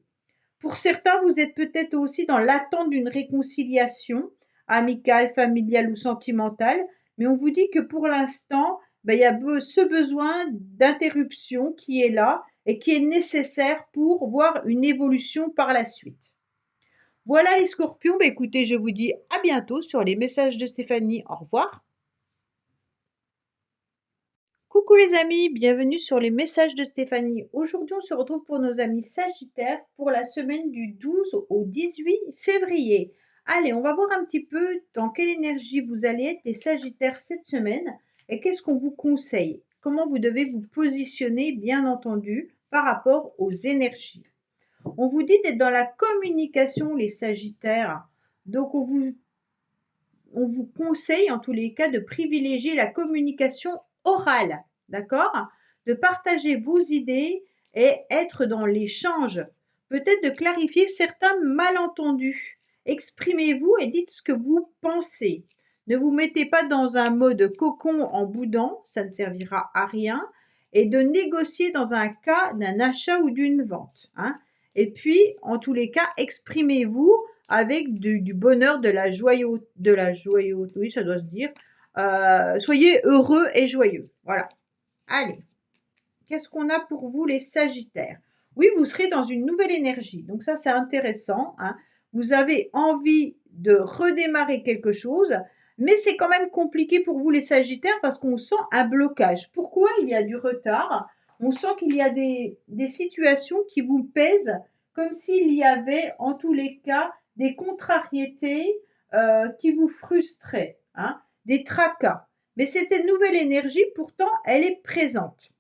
Pour certains, vous êtes peut-être aussi dans l'attente d'une réconciliation amicale, familiale ou sentimentale, mais on vous dit que pour l'instant, il y a ce besoin d'interruption qui est là et qui est nécessaire pour voir une évolution par la suite. Voilà les scorpions, écoutez, je vous dis à bientôt sur les messages de Stéphanie. Au revoir. Coucou les amis, bienvenue sur les messages de Stéphanie. Aujourd'hui, on se retrouve pour nos amis Sagittaires pour la semaine du 12 au 18 février. Allez, on va voir un petit peu dans quelle énergie vous allez être les Sagittaires cette semaine et qu'est-ce qu'on vous conseille. Comment vous devez vous positionner, bien entendu, par rapport aux énergies. On vous dit d'être dans la communication, les Sagittaires. Donc, on vous conseille, en tous les cas, de privilégier la communication orale, d'accord? De partager vos idées et être dans l'échange. Peut-être de clarifier certains malentendus. Exprimez-vous et dites ce que vous pensez. Ne vous mettez pas dans un mode cocon en boudant, ça ne servira à rien. Et de négocier dans un cas d'un achat ou d'une vente. Hein. Et puis, en tous les cas, exprimez-vous avec du bonheur, de la joyeuse, oui, ça doit se dire. Soyez heureux et joyeux. Voilà. Allez. Qu'est-ce qu'on a pour vous, les Sagittaires? Oui, vous serez dans une nouvelle énergie. Donc ça, c'est intéressant. Hein. Vous avez envie de redémarrer quelque chose, mais c'est quand même compliqué pour vous, les Sagittaires, parce qu'on sent un blocage. Pourquoi il y a du retard? On sent qu'il y a des situations qui vous pèsent, comme s'il y avait, en tous les cas, des contrariétés qui vous frustraient, hein, des tracas. Mais cette nouvelle énergie, pourtant, elle est présente.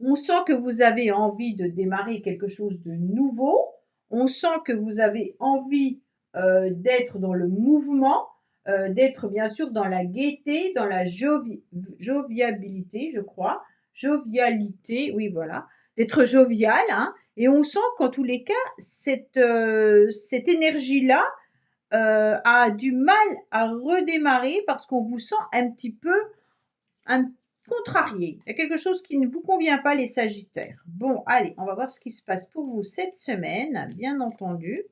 On sent que vous avez envie de démarrer quelque chose de nouveau. On sent que vous avez envie d'être dans le mouvement, d'être bien sûr dans la gaieté, dans la joviabilité, je crois. Jovialité, oui, voilà. D'être jovial. Hein, et on sent qu'en tous les cas, cette énergie-là a du mal à redémarrer parce qu'on vous sent un petit peu contrarié. Il y a quelque chose qui ne vous convient pas, les Sagittaires. Bon, allez, on va voir ce qui se passe pour vous cette semaine, bien entendu.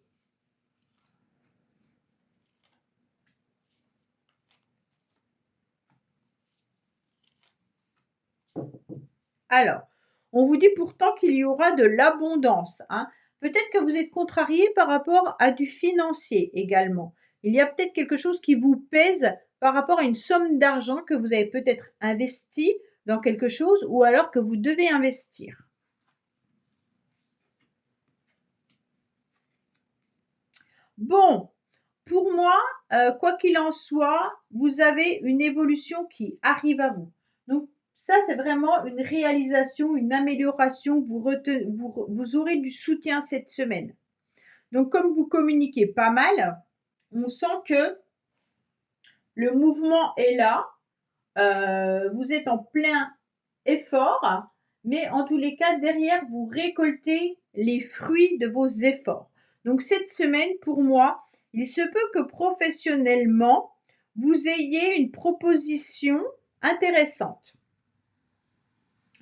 Alors, on vous dit pourtant qu'il y aura de l'abondance. Hein. Peut-être que vous êtes contrarié par rapport à du financier également. Il y a peut-être quelque chose qui vous pèse par rapport à une somme d'argent que vous avez peut-être investi dans quelque chose ou alors que vous devez investir. Bon, pour moi, quoi qu'il en soit, vous avez une évolution qui arrive à vous. Donc ça, c'est vraiment une réalisation, une amélioration. Vous aurez du soutien cette semaine. Donc comme vous communiquez pas mal, on sent que le mouvement est là. Vous êtes en plein effort, mais en tous les cas, derrière, vous récoltez les fruits de vos efforts. Donc cette semaine, pour moi, il se peut que professionnellement, vous ayez une proposition intéressante.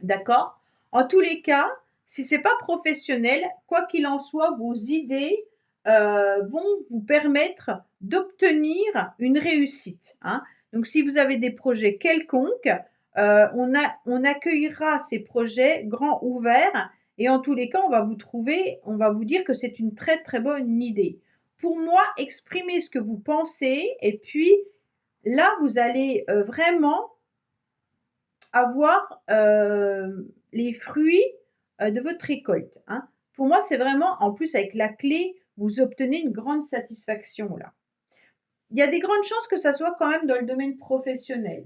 D'accord? En tous les cas, si c'est pas professionnel, quoi qu'il en soit, vos idées vont vous permettre d'obtenir une réussite. Hein. Donc si vous avez des projets quelconques, on accueillera ces projets grands ouverts et en tous les cas, on va vous dire que c'est une très très bonne idée. Pour moi, exprimez ce que vous pensez et puis là, vous allez vraiment avoir les fruits de votre récolte. Hein. Pour moi, c'est vraiment, en plus avec la clé, vous obtenez une grande satisfaction là. Il y a des grandes chances que ça soit quand même dans le domaine professionnel.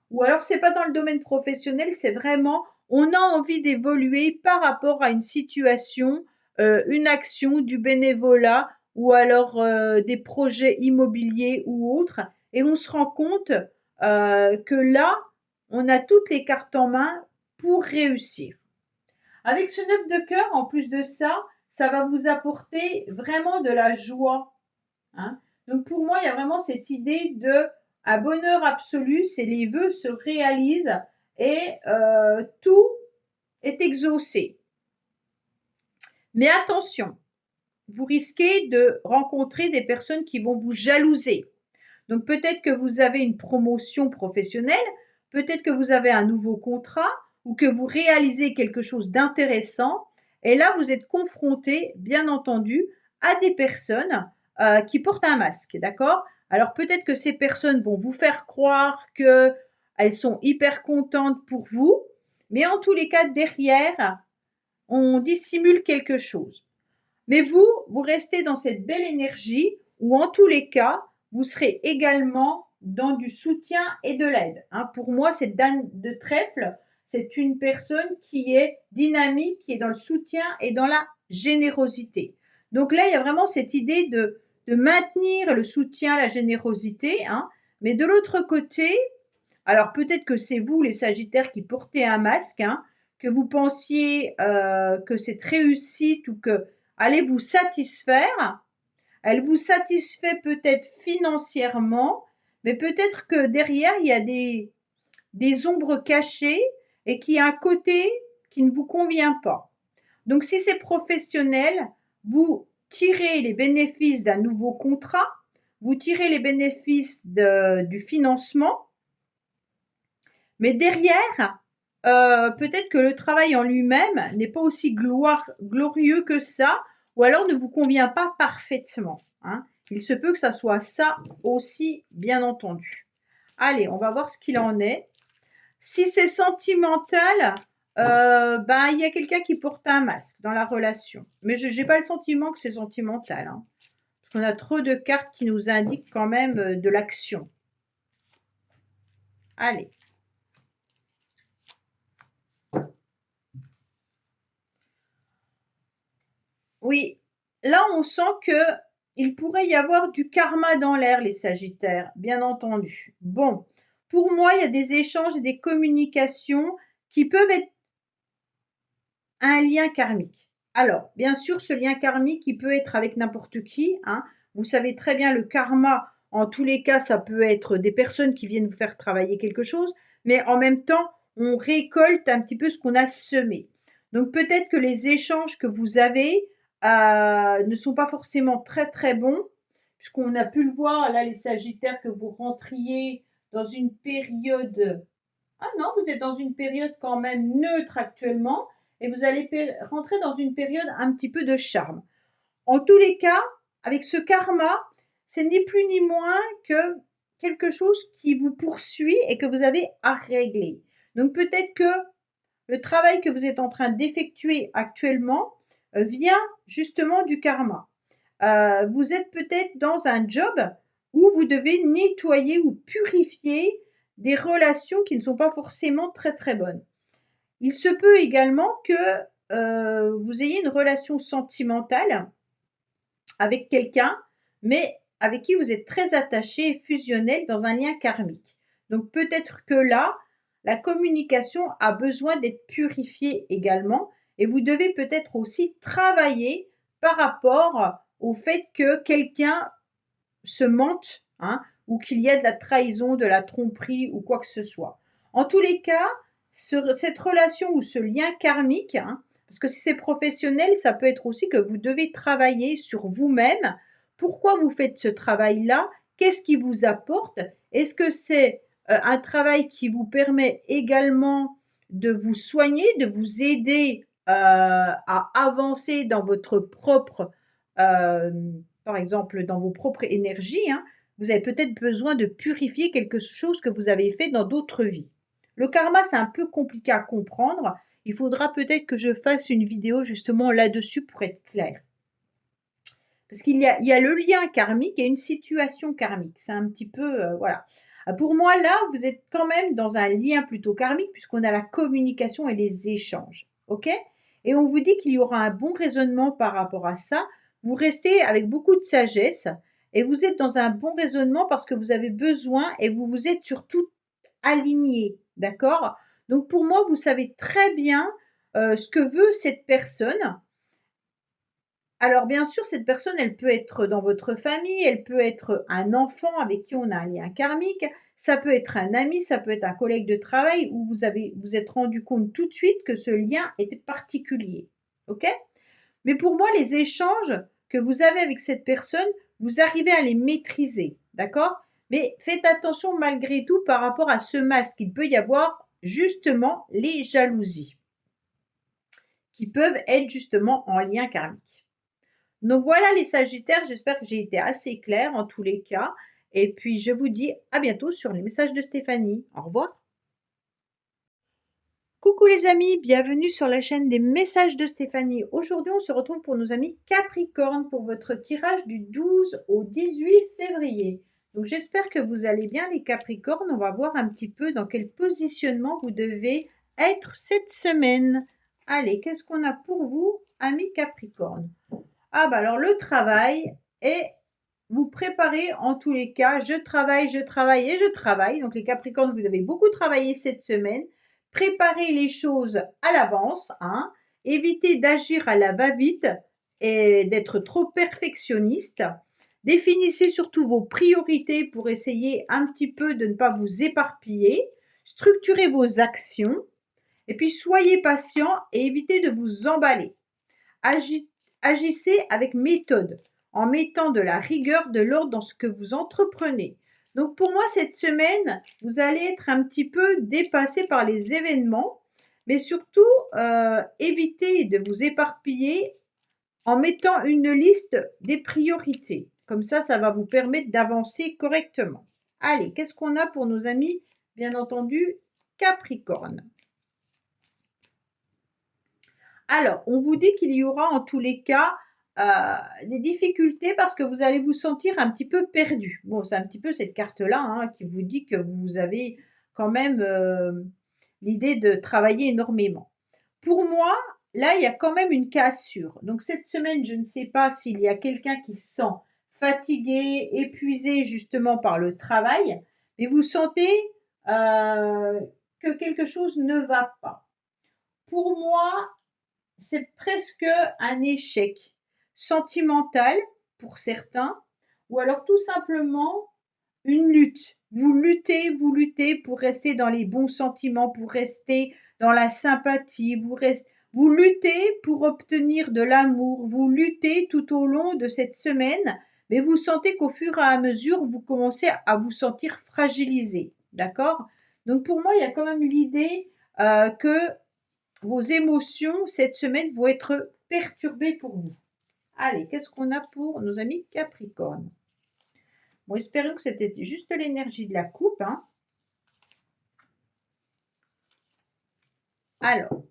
Ou alors, c'est pas dans le domaine professionnel, c'est vraiment, on a envie d'évoluer par rapport à une situation, une action, du bénévolat ou alors des projets immobiliers ou autres. Et on se rend compte que là, on a toutes les cartes en main pour réussir. Avec ce 9 de cœur, en plus de ça, ça va vous apporter vraiment de la joie. Hein. Donc pour moi, il y a vraiment cette idée de un bonheur absolu, c'est les vœux se réalisent et tout est exaucé. Mais attention, vous risquez de rencontrer des personnes qui vont vous jalouser. Donc peut-être que vous avez une promotion professionnelle, peut-être que vous avez un nouveau contrat ou que vous réalisez quelque chose d'intéressant. Et là, vous êtes confronté, bien entendu, à des personnes qui portent un masque, d'accord? Alors peut-être que ces personnes vont vous faire croire qu'elles sont hyper contentes pour vous, mais en tous les cas, derrière, on dissimule quelque chose. Mais vous restez dans cette belle énergie où en tous les cas, vous serez également dans du soutien et de l'aide. Hein. Pour moi, cette dame de trèfle, c'est une personne qui est dynamique, qui est dans le soutien et dans la générosité. Donc là, il y a vraiment cette idée de maintenir le soutien, la générosité. Hein. Mais de l'autre côté, alors peut-être que c'est vous, les Sagittaires, qui portez un masque, hein, que vous pensiez que cette réussite ou que allez vous satisfaire, Elle vous satisfait peut-être financièrement, mais peut-être que derrière, il y a des ombres cachées et qu'il y a un côté qui ne vous convient pas. Donc, si c'est professionnel, vous tirez les bénéfices d'un nouveau contrat, vous tirez les bénéfices du financement, mais derrière, peut-être que le travail en lui-même n'est pas aussi glorieux que ça, ou alors ne vous convient pas parfaitement, hein. Il se peut que ça soit ça aussi, bien entendu. Allez, on va voir ce qu'il en est. Si c'est sentimental, ben, il y a quelqu'un qui porte un masque dans la relation. Mais je n'ai pas le sentiment que c'est sentimental, hein, parce qu'on a trop de cartes qui nous indiquent quand même de l'action. Allez. Oui, là on sent que il pourrait y avoir du karma dans l'air, les Sagittaires, bien entendu. Bon, pour moi, il y a des échanges et des communications qui peuvent être un lien karmique. Alors, bien sûr, ce lien karmique, il peut être avec n'importe qui, hein. Vous savez très bien, le karma, en tous les cas, ça peut être des personnes qui viennent vous faire travailler quelque chose, mais en même temps, on récolte un petit peu ce qu'on a semé. Donc, peut-être que les échanges que vous avez ne sont pas forcément très, très bons, puisqu'on a pu le voir, là, les Sagittaires, que vous rentriez dans une période... Ah non, vous êtes dans une période quand même neutre actuellement, et vous allez rentrer dans une période un petit peu de charme. En tous les cas, avec ce karma, c'est ni plus ni moins que quelque chose qui vous poursuit et que vous avez à régler. Donc peut-être que le travail que vous êtes en train d'effectuer actuellement vient justement du karma. Vous êtes peut-être dans un job où vous devez nettoyer ou purifier des relations qui ne sont pas forcément très très bonnes. Il se peut également que vous ayez une relation sentimentale avec quelqu'un, mais avec qui vous êtes très attaché et fusionnel dans un lien karmique. Donc peut-être que là, la communication a besoin d'être purifiée également, et vous devez peut-être aussi travailler par rapport au fait que quelqu'un se mente, hein, ou qu'il y a de la trahison, de la tromperie ou quoi que ce soit. En tous les cas, cette relation ou ce lien karmique, hein, parce que si c'est professionnel, ça peut être aussi que vous devez travailler sur vous-même. Pourquoi vous faites ce travail-là? Qu'est-ce qui vous apporte? Est-ce que c'est un travail qui vous permet également de vous soigner, de vous aider à avancer dans votre propre, par exemple, dans vos propres énergies, hein? Vous avez peut-être besoin de purifier quelque chose que vous avez fait dans d'autres vies. Le karma, c'est un peu compliqué à comprendre. Il faudra peut-être que je fasse une vidéo justement là-dessus pour être clair. Parce qu'il y a le lien karmique et une situation karmique. C'est un petit peu, voilà. Pour moi, là, vous êtes quand même dans un lien plutôt karmique puisqu'on a la communication et les échanges. OK? Et on vous dit qu'il y aura un bon raisonnement par rapport à ça. Vous restez avec beaucoup de sagesse et vous êtes dans un bon raisonnement parce que vous avez besoin et vous vous êtes surtout aligné. D'accord? Donc pour moi, vous savez très bien ce que veut cette personne. Alors bien sûr, cette personne, elle peut être dans votre famille, elle peut être un enfant avec qui on a un lien karmique, ça peut être un ami, ça peut être un collègue de travail où vous êtes rendu compte tout de suite que ce lien était particulier. OK? Mais pour moi, les échanges que vous avez avec cette personne, vous arrivez à les maîtriser. D'accord? Mais faites attention malgré tout par rapport à ce masque. Il peut y avoir justement les jalousies qui peuvent être justement en lien karmique. Donc voilà les Sagittaires, j'espère que j'ai été assez claire en tous les cas. Et puis je vous dis à bientôt sur les messages de Stéphanie. Au revoir. Coucou les amis, bienvenue sur la chaîne des messages de Stéphanie. Aujourd'hui, on se retrouve pour nos amis Capricorne pour votre tirage du 12 au 18 février. Donc j'espère que vous allez bien les Capricornes. On va voir un petit peu dans quel positionnement vous devez être cette semaine. Allez, qu'est-ce qu'on a pour vous, amis Capricorne? Ah bah alors le travail et vous préparez en tous les cas, je travaille et je travaille. Donc les Capricornes, vous avez beaucoup travaillé cette semaine. Préparez les choses à l'avance, hein. Évitez d'agir à la va-vite et d'être trop perfectionniste. Définissez surtout vos priorités pour essayer un petit peu de ne pas vous éparpiller. Structurez vos actions. Et puis, soyez patient et évitez de vous emballer. Agissez avec méthode, en mettant de la rigueur, de l'ordre dans ce que vous entreprenez. Donc pour moi, cette semaine, vous allez être un petit peu dépassé par les événements, mais surtout, évitez de vous éparpiller en mettant une liste des priorités. Comme ça va vous permettre d'avancer correctement. Allez, qu'est-ce qu'on a pour nos amis, bien entendu, Capricorne? Alors, on vous dit qu'il y aura en tous les cas des difficultés parce que vous allez vous sentir un petit peu perdu. Bon, c'est un petit peu cette carte-là hein, qui vous dit que vous avez quand même l'idée de travailler énormément. Pour moi, là, il y a quand même une cassure. Donc, cette semaine, je ne sais pas s'il y a quelqu'un qui se sent fatigué, épuisé justement par le travail, mais vous sentez que quelque chose ne va pas. Pour moi, c'est presque un échec sentimental pour certains, ou alors tout simplement une lutte. Vous luttez pour rester dans les bons sentiments, pour rester dans la sympathie, vous luttez pour obtenir de l'amour, vous luttez tout au long de cette semaine, mais vous sentez qu'au fur et à mesure, vous commencez à vous sentir fragilisé. D'accord? Donc pour moi, il y a quand même l'idée que vos émotions cette semaine vont être perturbées pour vous. Allez, qu'est-ce qu'on a pour nos amis Capricorne? Bon, espérons que c'était juste l'énergie de la coupe. Hein. Alors,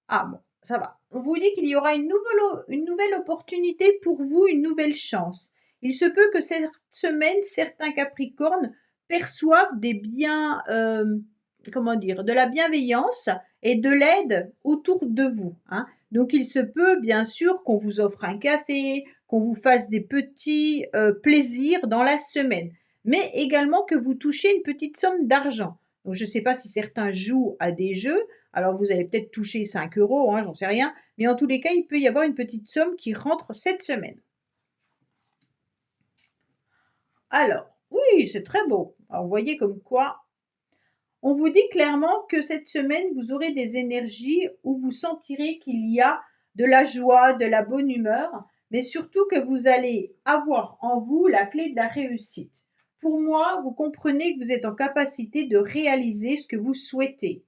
bon, ça va. On vous dit qu'il y aura une nouvelle opportunité pour vous, une nouvelle chance. Il se peut que cette semaine, certains Capricornes perçoivent des biens, de la bienveillance et de l'aide autour de vous. Hein. Donc, il se peut, bien sûr, qu'on vous offre un café, qu'on vous fasse des petits plaisirs dans la semaine, mais également que vous touchez une petite somme d'argent. Donc, je ne sais pas si certains jouent à des jeux, alors vous allez peut-être toucher 5 €, hein, j'en sais rien, mais en tous les cas, il peut y avoir une petite somme qui rentre cette semaine. Alors, oui, c'est très beau. Alors, vous voyez comme quoi on vous dit clairement que cette semaine, vous aurez des énergies où vous sentirez qu'il y a de la joie, de la bonne humeur, mais surtout que vous allez avoir en vous la clé de la réussite. Pour moi, vous comprenez que vous êtes en capacité de réaliser ce que vous souhaitez.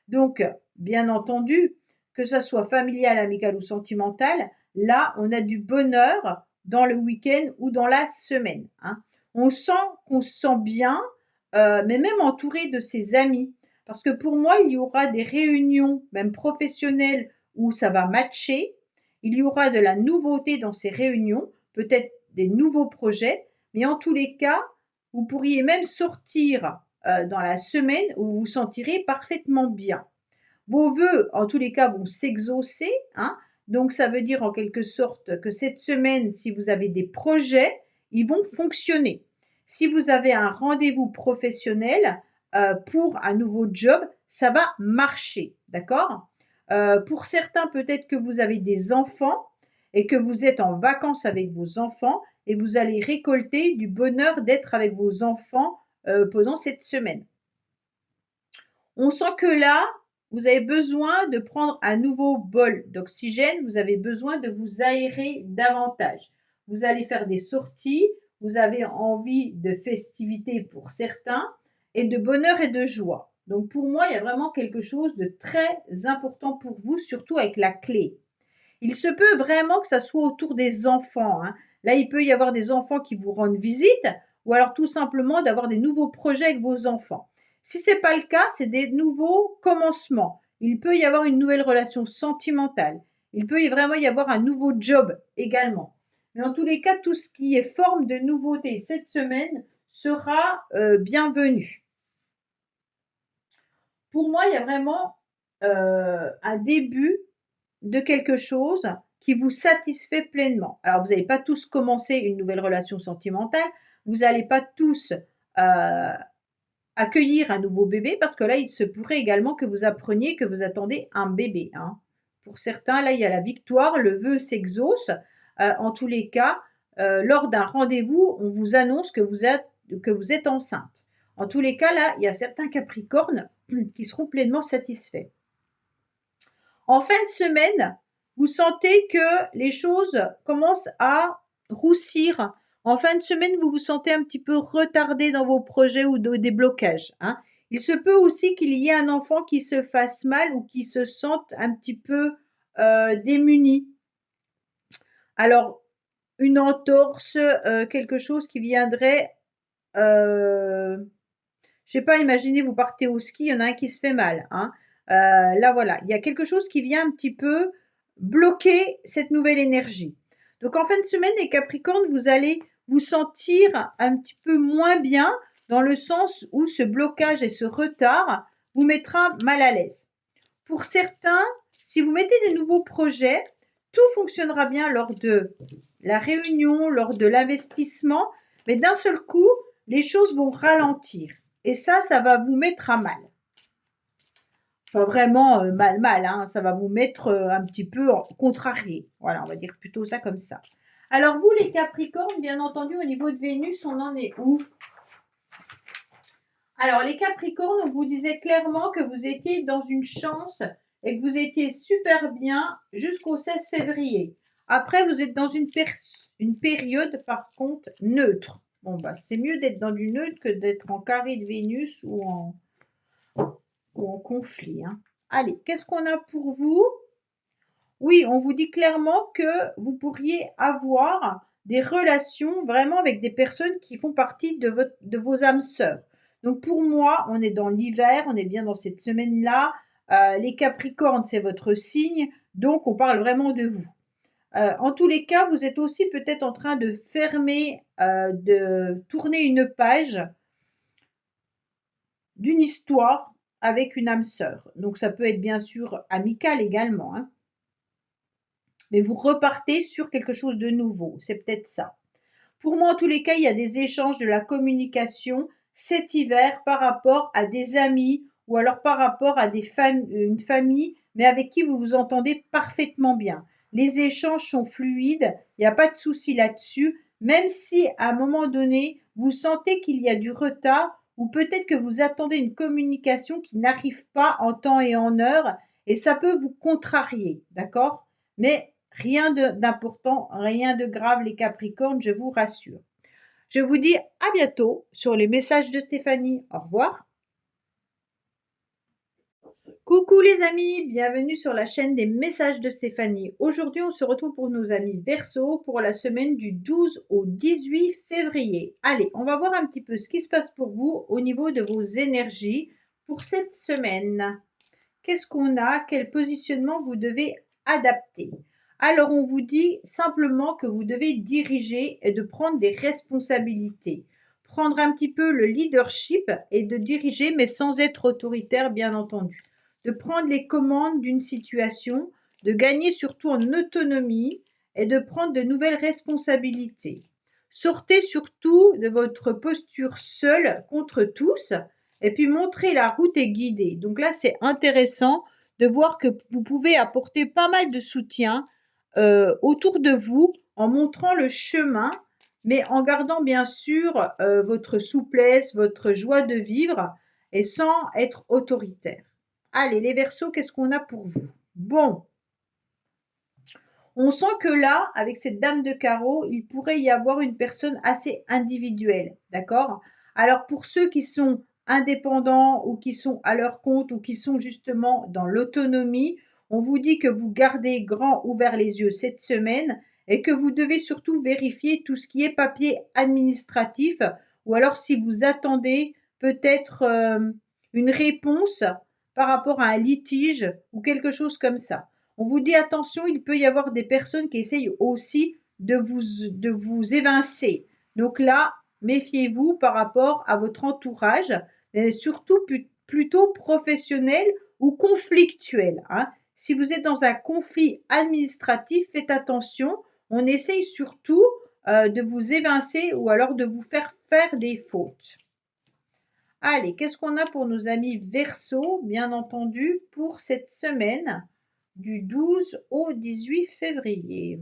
Donc, bien entendu, que ça soit familial, amical ou sentimental, là, on a du bonheur dans le week-end ou dans la semaine. Hein. On sent qu'on se sent bien, mais même entouré de ses amis. Parce que pour moi, il y aura des réunions, même professionnelles, où ça va matcher. Il y aura de la nouveauté dans ces réunions, peut-être des nouveaux projets, mais en tous les cas, vous pourriez même sortir dans la semaine où vous vous sentirez parfaitement bien. Vos vœux, en tous les cas, vont s'exaucer. Hein. Donc, ça veut dire en quelque sorte que cette semaine, si vous avez des projets, ils vont fonctionner. Si vous avez un rendez-vous professionnel pour un nouveau job, ça va marcher. D'accord? Pour certains, peut-être que vous avez des enfants et que vous êtes en vacances avec vos enfants et vous allez récolter du bonheur d'être avec vos enfants pendant cette semaine. On sent que là, vous avez besoin de prendre un nouveau bol d'oxygène, vous avez besoin de vous aérer davantage. Vous allez faire des sorties, vous avez envie de festivités pour certains et de bonheur et de joie. Donc pour moi, il y a vraiment quelque chose de très important pour vous, surtout avec la clé. Il se peut vraiment que ça soit autour des enfants. Hein. Là, il peut y avoir des enfants qui vous rendent visite ou alors tout simplement d'avoir des nouveaux projets avec vos enfants. Si ce n'est pas le cas, c'est des nouveaux commencements. Il peut y avoir une nouvelle relation sentimentale. Il peut vraiment y avoir un nouveau job également. Mais en tous les cas, tout ce qui est forme de nouveauté cette semaine sera bienvenu. Pour moi, il y a vraiment un début de quelque chose qui vous satisfait pleinement. Alors, vous n'allez pas tous commencer une nouvelle relation sentimentale. Vous n'allez pas tous accueillir un nouveau bébé parce que là, il se pourrait également que vous appreniez que vous attendez un bébé. Hein. Pour certains, là, il y a la victoire, le vœu s'exauce. En tous les cas, lors d'un rendez-vous, on vous annonce que vous êtes enceinte. En tous les cas, là, il y a certains Capricornes qui seront pleinement satisfaits. En fin de semaine, vous sentez que les choses commencent à roussir. En fin de semaine, vous vous sentez un petit peu retardé dans vos projets ou des blocages. Hein. Il se peut aussi qu'il y ait un enfant qui se fasse mal ou qui se sente un petit peu démuni. Alors, une entorse, quelque chose qui viendrait, je sais pas, imaginez vous partez au ski, il y en a un qui se fait mal. Hein. Là, voilà, il y a quelque chose qui vient un petit peu bloquer cette nouvelle énergie. Donc, en fin de semaine, les Capricornes, vous allez vous sentir un petit peu moins bien dans le sens où ce blocage et ce retard vous mettra mal à l'aise. Pour certains, si vous mettez des nouveaux projets, tout fonctionnera bien lors de la réunion, lors de l'investissement, mais d'un seul coup, les choses vont ralentir. Et ça va vous mettre à mal. Enfin, vraiment mal, hein. Ça va vous mettre un petit peu contrarié. Voilà, on va dire plutôt ça comme ça. Alors vous, les Capricornes, bien entendu, au niveau de Vénus, on en est où? Alors, les Capricornes, on vous disait clairement que vous étiez dans une chance et que vous étiez super bien jusqu'au 16 février. Après, vous êtes dans une période, par contre, neutre. Bon, bah, c'est mieux d'être dans du neutre que d'être en carré de Vénus ou en conflit. Hein. Allez, qu'est-ce qu'on a pour vous? Oui, on vous dit clairement que vous pourriez avoir des relations vraiment avec des personnes qui font partie de vos âmes sœurs. Donc pour moi, on est dans l'hiver, on est bien dans cette semaine-là. Les Capricornes, c'est votre signe, donc on parle vraiment de vous. En tous les cas, vous êtes aussi peut-être en train de fermer, de tourner une page d'une histoire avec une âme sœur. Donc ça peut être bien sûr amical également. Hein. Mais vous repartez sur quelque chose de nouveau. C'est peut-être ça. Pour moi, en tous les cas, il y a des échanges, de la communication cet hiver par rapport à des amis ou alors par rapport à une famille, mais avec qui vous vous entendez parfaitement bien. Les échanges sont fluides, il n'y a pas de souci là-dessus, même si à un moment donné, vous sentez qu'il y a du retard ou peut-être que vous attendez une communication qui n'arrive pas en temps et en heure et ça peut vous contrarier, d'accord? Mais rien d'important, rien de grave les Capricornes, je vous rassure. Je vous dis à bientôt sur les messages de Stéphanie. Au revoir. Coucou les amis, bienvenue sur la chaîne des messages de Stéphanie. Aujourd'hui, on se retrouve pour nos amis Verseau pour la semaine du 12 au 18 février. Allez, on va voir un petit peu ce qui se passe pour vous au niveau de vos énergies pour cette semaine. Qu'est-ce qu'on a? Quel positionnement vous devez adapter? Alors, on vous dit simplement que vous devez diriger et de prendre des responsabilités. Prendre un petit peu le leadership et de diriger, mais sans être autoritaire, bien entendu. De prendre les commandes d'une situation, de gagner surtout en autonomie et de prendre de nouvelles responsabilités. Sortez surtout de votre posture seule contre tous et puis montrez la route et guider. Donc là, c'est intéressant de voir que vous pouvez apporter pas mal de soutien autour de vous en montrant le chemin, mais en gardant bien sûr votre souplesse, votre joie de vivre et sans être autoritaire. Allez, les Verseaux, qu'est-ce qu'on a pour vous? Bon, on sent que là, avec cette dame de carreau, il pourrait y avoir une personne assez individuelle, d'accord? Alors pour ceux qui sont indépendants ou qui sont à leur compte ou qui sont justement dans l'autonomie, on vous dit que vous gardez grand ouvert les yeux cette semaine et que vous devez surtout vérifier tout ce qui est papier administratif ou alors si vous attendez peut-être une réponse par rapport à un litige ou quelque chose comme ça. On vous dit attention, il peut y avoir des personnes qui essayent aussi de vous évincer. Donc là, méfiez-vous par rapport à votre entourage, mais surtout plutôt professionnel ou conflictuel. Hein. Si vous êtes dans un conflit administratif, faites attention. On essaye surtout de vous évincer ou alors de vous faire faire des fautes. Allez, qu'est-ce qu'on a pour nos amis Verseau, bien entendu, pour cette semaine du 12 au 18 février?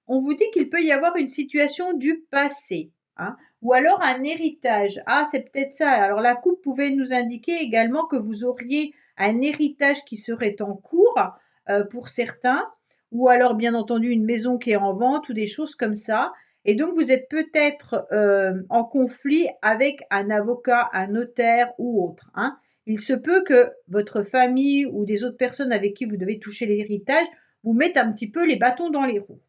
on vous dit qu'il peut y avoir une situation du passé, hein, ou alors un héritage. Ah, c'est peut-être ça. Alors la coupe pouvait nous indiquer également que vous auriez un héritage qui serait en cours pour certains, ou alors bien entendu une maison qui est en vente ou des choses comme ça. Et donc vous êtes peut-être en conflit avec un avocat, un notaire ou autre, hein. Il se peut que votre famille ou des autres personnes avec qui vous devez toucher l'héritage vous mettent un petit peu les bâtons dans les roues.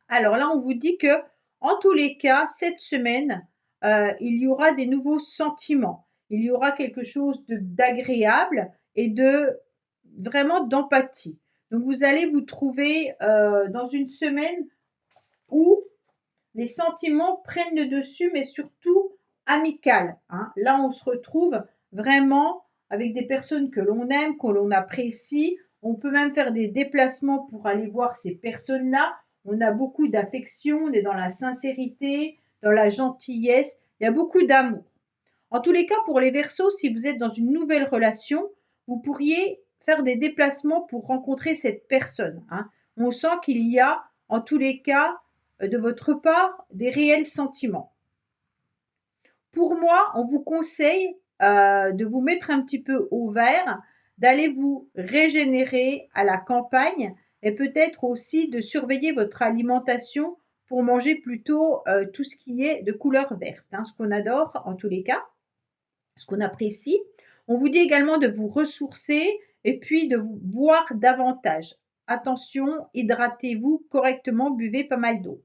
Alors là, on vous dit que, en tous les cas, cette semaine, il y aura des nouveaux sentiments. Il y aura quelque chose d'agréable et de vraiment d'empathie. Donc vous allez vous trouver dans une semaine où les sentiments prennent le dessus, mais surtout amical, hein. Là, on se retrouve vraiment avec des personnes que l'on aime, que l'on apprécie. On peut même faire des déplacements pour aller voir ces personnes-là. On a beaucoup d'affection, on est dans la sincérité, dans la gentillesse. Il y a beaucoup d'amour. En tous les cas, pour les Verseaux, si vous êtes dans une nouvelle relation, vous pourriez faire des déplacements pour rencontrer cette personne, hein. On sent qu'il y a, en tous les cas, de votre part, des réels sentiments. Pour moi, on vous conseille de vous mettre un petit peu au vert, d'aller vous régénérer à la campagne et peut-être aussi de surveiller votre alimentation pour manger plutôt tout ce qui est de couleur verte, hein, ce qu'on adore en tous les cas, ce qu'on apprécie. On vous dit également de vous ressourcer et puis de vous boire davantage. Attention, hydratez-vous correctement, buvez pas mal d'eau.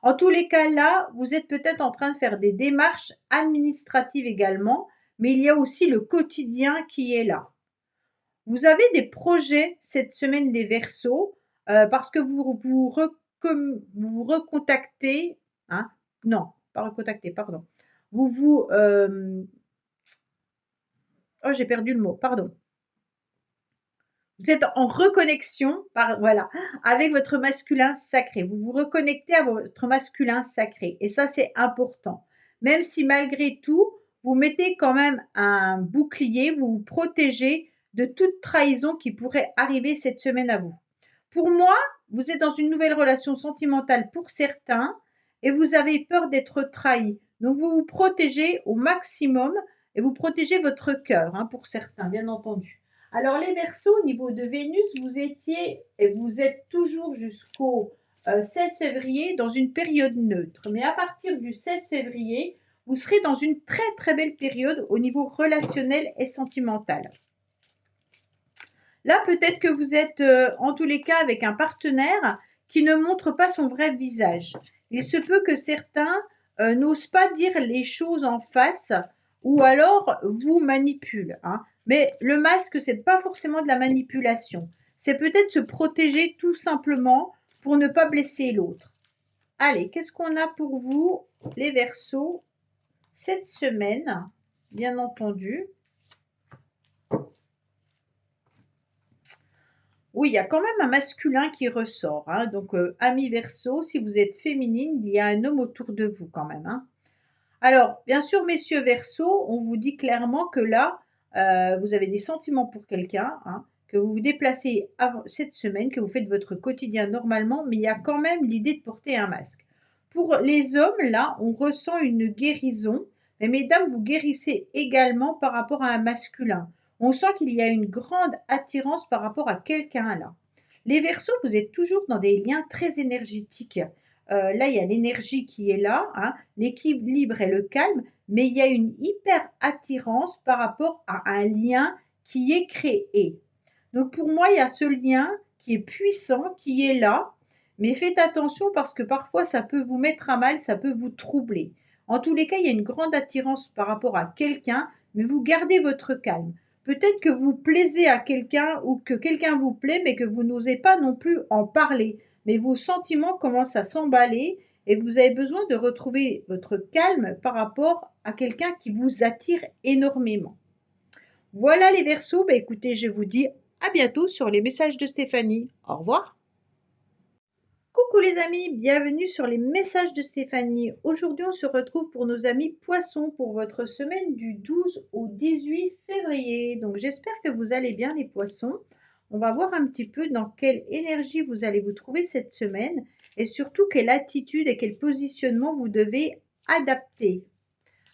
En tous les cas, là, vous êtes peut-être en train de faire des démarches administratives également, mais il y a aussi le quotidien qui est là. Vous avez des projets cette semaine des Verseaux parce que vous recontactez, hein, non, pas recontacter, pardon. Oh, j'ai perdu le mot, pardon. Vous êtes en reconnexion voilà, avec votre masculin sacré. Vous vous reconnectez à votre masculin sacré. Et ça, c'est important. Même si malgré tout, vous mettez quand même un bouclier, vous vous protégez de toute trahison qui pourrait arriver cette semaine à vous. Pour moi, vous êtes dans une nouvelle relation sentimentale pour certains et vous avez peur d'être trahi. Donc, vous vous protégez au maximum et vous protégez votre cœur, hein, pour certains, bien entendu. Alors les Verseaux, au niveau de Vénus, vous étiez et vous êtes toujours jusqu'au 16 février dans une période neutre. Mais à partir du 16 février, vous serez dans une très très belle période au niveau relationnel et sentimental. Là, peut-être que vous êtes en tous les cas avec un partenaire qui ne montre pas son vrai visage. Il se peut que certains n'osent pas dire les choses en face ou alors vous manipulent, hein. Mais le masque, c'est pas forcément de la manipulation. C'est peut-être se protéger tout simplement pour ne pas blesser l'autre. Allez, qu'est-ce qu'on a pour vous, les Verseaux, cette semaine, bien entendu. Oui, il y a quand même un masculin qui ressort, hein. Donc, amis Verseaux, si vous êtes féminine, il y a un homme autour de vous quand même, hein. Alors, bien sûr, messieurs Verseaux, on vous dit clairement que là, vous avez des sentiments pour quelqu'un, hein, que vous vous déplacez cette semaine, que vous faites votre quotidien normalement, mais il y a quand même l'idée de porter un masque. Pour les hommes, là, on ressent une guérison, mais mesdames, vous guérissez également par rapport à un masculin. On sent qu'il y a une grande attirance par rapport à quelqu'un là. Les Verseaux, vous êtes toujours dans des liens très énergétiques. Là, il y a l'énergie qui est là, hein, l'équilibre et le calme, mais il y a une hyper attirance par rapport à un lien qui est créé. Donc pour moi, il y a ce lien qui est puissant, qui est là, mais faites attention parce que parfois ça peut vous mettre à mal, ça peut vous troubler. En tous les cas, il y a une grande attirance par rapport à quelqu'un, mais vous gardez votre calme. Peut-être que vous plaisez à quelqu'un ou que quelqu'un vous plaît, mais que vous n'osez pas non plus en parler. Mais vos sentiments commencent à s'emballer et vous avez besoin de retrouver votre calme par rapport à quelqu'un qui vous attire énormément. Voilà les Verseaux, écoutez, je vous dis à bientôt sur les messages de Stéphanie. Au revoir. Coucou les amis, bienvenue sur les messages de Stéphanie. Aujourd'hui, on se retrouve pour nos amis poissons pour votre semaine du 12 au 18 février. Donc, j'espère que vous allez bien les poissons. On va voir un petit peu dans quelle énergie vous allez vous trouver cette semaine et surtout quelle attitude et quel positionnement vous devez adapter.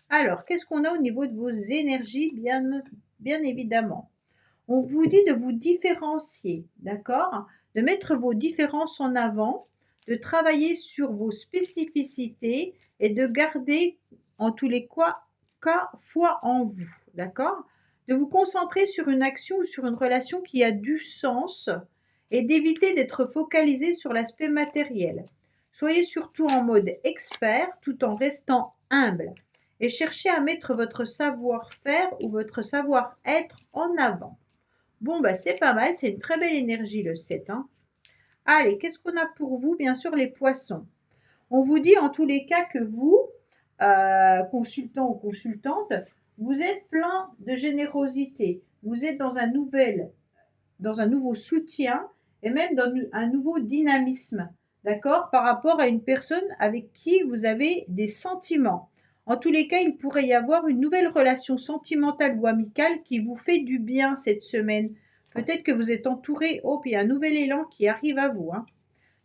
Alors, qu'est-ce qu'on a au niveau de vos énergies, bien évidemment? On vous dit de vous différencier, d'accord? De mettre vos différences en avant, de travailler sur vos spécificités et de garder en tous les cas foi en vous, d'accord? De vous concentrer sur une action ou sur une relation qui a du sens et d'éviter d'être focalisé sur l'aspect matériel. Soyez surtout en mode expert tout en restant humble et cherchez à mettre votre savoir-faire ou votre savoir-être en avant. Bon, bah, c'est pas mal, c'est une très belle énergie le 7, hein. Allez, qu'est-ce qu'on a pour vous? Bien sûr, les poissons. On vous dit en tous les cas que vous, consultant ou consultante, vous êtes plein de générosité. Vous êtes dans un nouveau soutien et même dans un nouveau dynamisme, d'accord? Par rapport à une personne avec qui vous avez des sentiments. En tous les cas, il pourrait y avoir une nouvelle relation sentimentale ou amicale qui vous fait du bien cette semaine. Peut-être que vous êtes entouré, oh, puis il y a un nouvel élan qui arrive à vous, hein.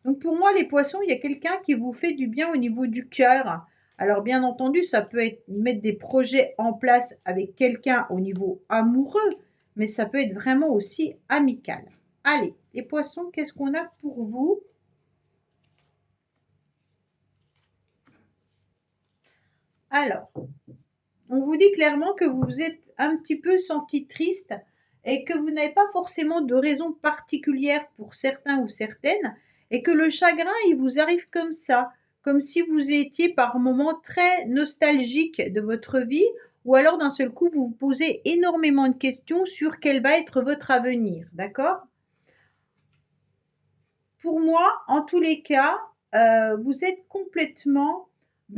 Donc pour moi, les poissons, il y a quelqu'un qui vous fait du bien au niveau du cœur. Alors bien entendu, ça peut être mettre des projets en place avec quelqu'un au niveau amoureux, mais ça peut être vraiment aussi amical. Allez, les poissons, qu'est-ce qu'on a pour vous? Alors, on vous dit clairement que vous vous êtes un petit peu senti triste et que vous n'avez pas forcément de raison particulière pour certains ou certaines et que le chagrin, il vous arrive comme ça, comme si vous étiez par moments très nostalgique de votre vie ou alors d'un seul coup, vous vous posez énormément de questions sur quel va être votre avenir, d'accord? Pour moi, en tous les cas, vous êtes complètement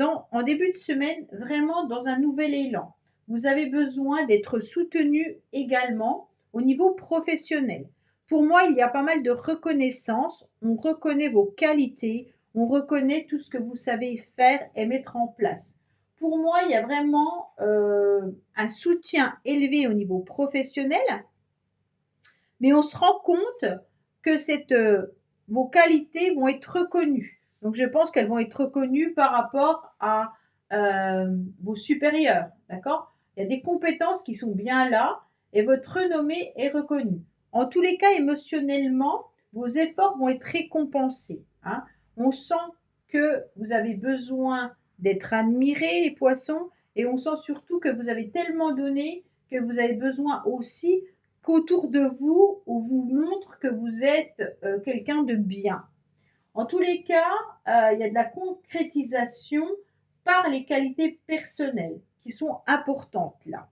en début de semaine, vraiment dans un nouvel élan. Vous avez besoin d'être soutenu également au niveau professionnel. Pour moi, il y a pas mal de reconnaissance. On reconnaît vos qualités, on reconnaît tout ce que vous savez faire et mettre en place. Pour moi, il y a vraiment un soutien élevé au niveau professionnel, mais on se rend compte que vos qualités vont être reconnues. Donc je pense qu'elles vont être reconnues par rapport à vos supérieurs, d'accord? Il y a des compétences qui sont bien là et votre renommée est reconnue. En tous les cas, émotionnellement, vos efforts vont être récompensés, hein. On sent que vous avez besoin d'être admirés, les poissons, et on sent surtout que vous avez tellement donné que vous avez besoin aussi qu'autour de vous, on vous montre que vous êtes quelqu'un de bien. En tous les cas, il y a de la concrétisation par les qualités personnelles qui sont importantes là.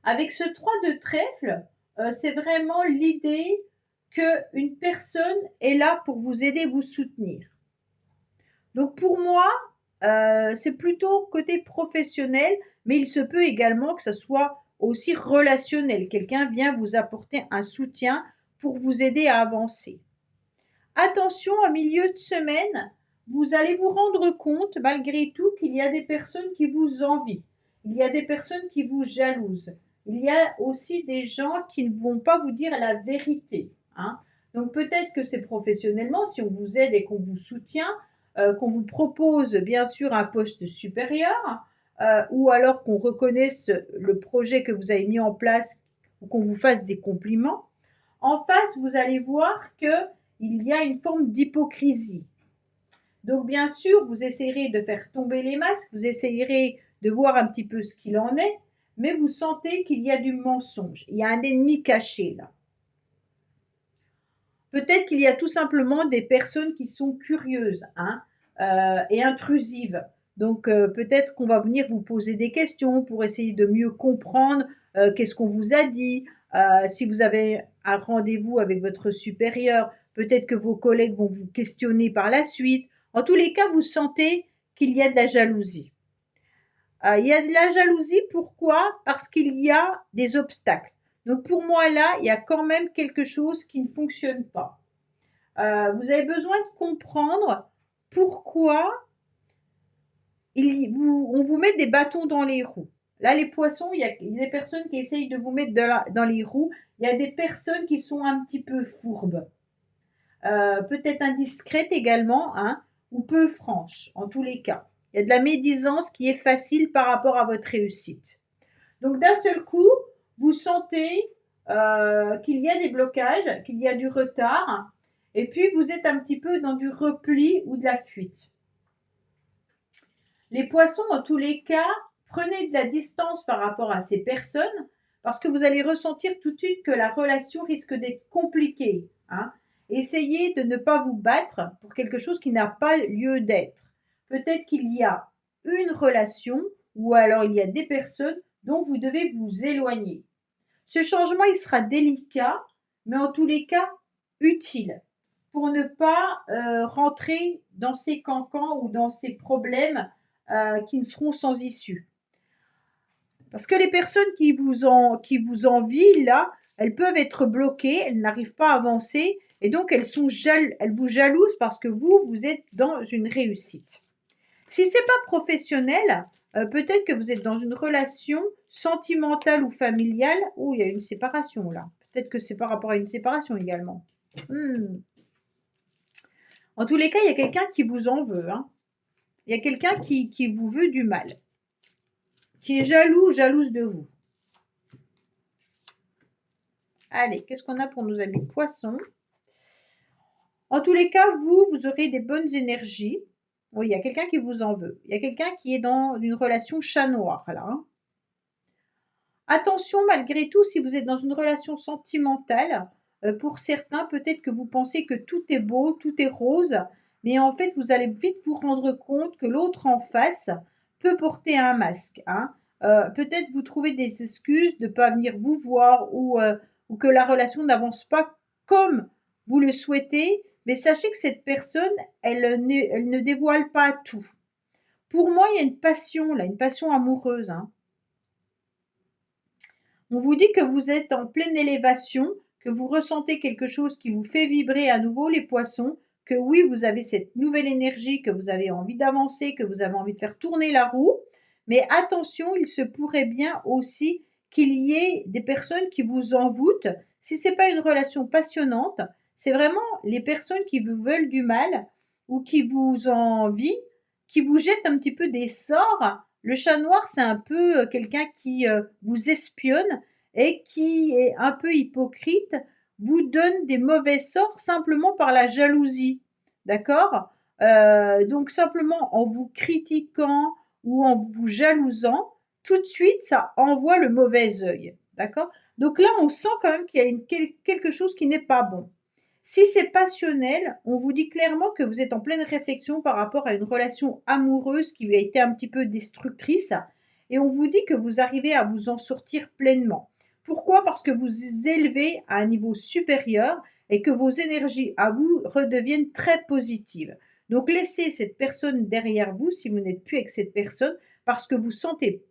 Avec ce 3 de trèfle, c'est vraiment l'idée qu'une personne est là pour vous aider, vous soutenir. Donc pour moi, c'est plutôt côté professionnel, mais il se peut également que ça soit aussi relationnel. Quelqu'un vient vous apporter un soutien pour vous aider à avancer. Attention, en milieu de semaine, vous allez vous rendre compte malgré tout qu'il y a des personnes qui vous envient. Il y a des personnes qui vous jalousent. Il y a aussi des gens qui ne vont pas vous dire la vérité, hein. Donc peut-être que c'est professionnellement, si on vous aide et qu'on vous soutient, qu'on vous propose bien sûr un poste supérieur, ou alors qu'on reconnaisse le projet que vous avez mis en place ou qu'on vous fasse des compliments. En face, vous allez voir qu'il y a une forme d'hypocrisie. Donc bien sûr, vous essayerez de faire tomber les masques, vous essayerez de voir un petit peu ce qu'il en est, mais vous sentez qu'il y a du mensonge. Il y a un ennemi caché là. Peut-être qu'il y a tout simplement des personnes qui sont curieuses, hein, et intrusives. Donc peut-être qu'on va venir vous poser des questions pour essayer de mieux comprendre qu'est-ce qu'on vous a dit. Si vous avez un rendez-vous avec votre supérieur, peut-être que vos collègues vont vous questionner par la suite. En tous les cas, vous sentez qu'il y a de la jalousie. Il y a de la jalousie, pourquoi? Parce qu'il y a des obstacles. Donc pour moi là, il y a quand même quelque chose qui ne fonctionne pas. Vous avez besoin de comprendre pourquoi on vous met des bâtons dans les roues. Là, les poissons, il y a des personnes qui essayent de vous mettre dans les roues. Il y a des personnes qui sont un petit peu fourbes. Peut-être indiscrètes également, hein, ou peu franches, en tous les cas. Il y a de la médisance qui est facile par rapport à votre réussite. Donc d'un seul coup, vous sentez qu'il y a des blocages, qu'il y a du retard, et puis vous êtes un petit peu dans du repli ou de la fuite. Les poissons, en tous les cas, prenez de la distance par rapport à ces personnes, parce que vous allez ressentir tout de suite que la relation risque d'être compliquée. Hein. Essayez de ne pas vous battre pour quelque chose qui n'a pas lieu d'être. Peut-être qu'il y a une relation, ou alors il y a des personnes dont vous devez vous éloigner. Ce changement, il sera délicat, mais en tous les cas, utile pour ne pas rentrer dans ces cancans ou dans ces problèmes qui ne seront sans issue. Parce que les personnes qui vous envient, là, elles peuvent être bloquées, elles n'arrivent pas à avancer, et donc elles vous jalousent parce que vous êtes dans une réussite. Si c'est pas professionnel, peut-être que vous êtes dans une relation sentimentale ou familiale. Oh, il y a une séparation là. Peut-être que c'est par rapport à une séparation également. En tous les cas, il y a quelqu'un qui vous en veut. Hein. Il y a quelqu'un qui vous veut du mal. Qui est jalouse de vous. Allez, qu'est-ce qu'on a pour nos amis poissons? En tous les cas, vous aurez des bonnes énergies. Oui, il y a quelqu'un qui vous en veut. Il y a quelqu'un qui est dans une relation chat-noir, là. Hein. Attention, malgré tout, si vous êtes dans une relation sentimentale, pour certains, peut-être que vous pensez que tout est beau, tout est rose, mais en fait, vous allez vite vous rendre compte que l'autre en face peut porter un masque. Hein. Peut-être vous trouvez des excuses de ne pas venir vous voir ou que la relation n'avance pas comme vous le souhaitez, mais sachez que cette personne, elle ne dévoile pas tout. Pour moi, il y a une passion, là, une passion amoureuse. Hein. On vous dit que vous êtes en pleine élévation, que vous ressentez quelque chose qui vous fait vibrer à nouveau les poissons, que oui, vous avez cette nouvelle énergie, que vous avez envie d'avancer, que vous avez envie de faire tourner la roue. Mais attention, il se pourrait bien aussi qu'il y ait des personnes qui vous envoûtent. Si ce n'est pas une relation passionnante, c'est vraiment les personnes qui vous veulent du mal ou qui vous envient, qui vous jettent un petit peu des sorts. Le chat noir, c'est un peu quelqu'un qui vous espionne et qui est un peu hypocrite, vous donne des mauvais sorts simplement par la jalousie. D'accord? Donc simplement en vous critiquant ou en vous jalousant, tout de suite, ça envoie le mauvais œil. D'accord? Donc là, on sent quand même qu'il y a quelque chose qui n'est pas bon. Si c'est passionnel, on vous dit clairement que vous êtes en pleine réflexion par rapport à une relation amoureuse qui a été un petit peu destructrice et on vous dit que vous arrivez à vous en sortir pleinement. Pourquoi? Parce que vous vous élevez à un niveau supérieur et que vos énergies à vous redeviennent très positives. Donc laissez cette personne derrière vous si vous n'êtes plus avec cette personne parce que vous sentez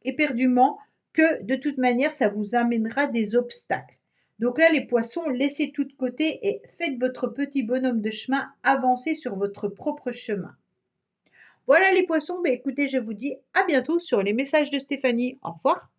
éperdument que de toute manière ça vous amènera des obstacles. Donc là, les poissons, laissez tout de côté et faites votre petit bonhomme de chemin avancer sur votre propre chemin. Voilà les poissons, écoutez, je vous dis à bientôt sur les messages de Stéphanie. Au revoir.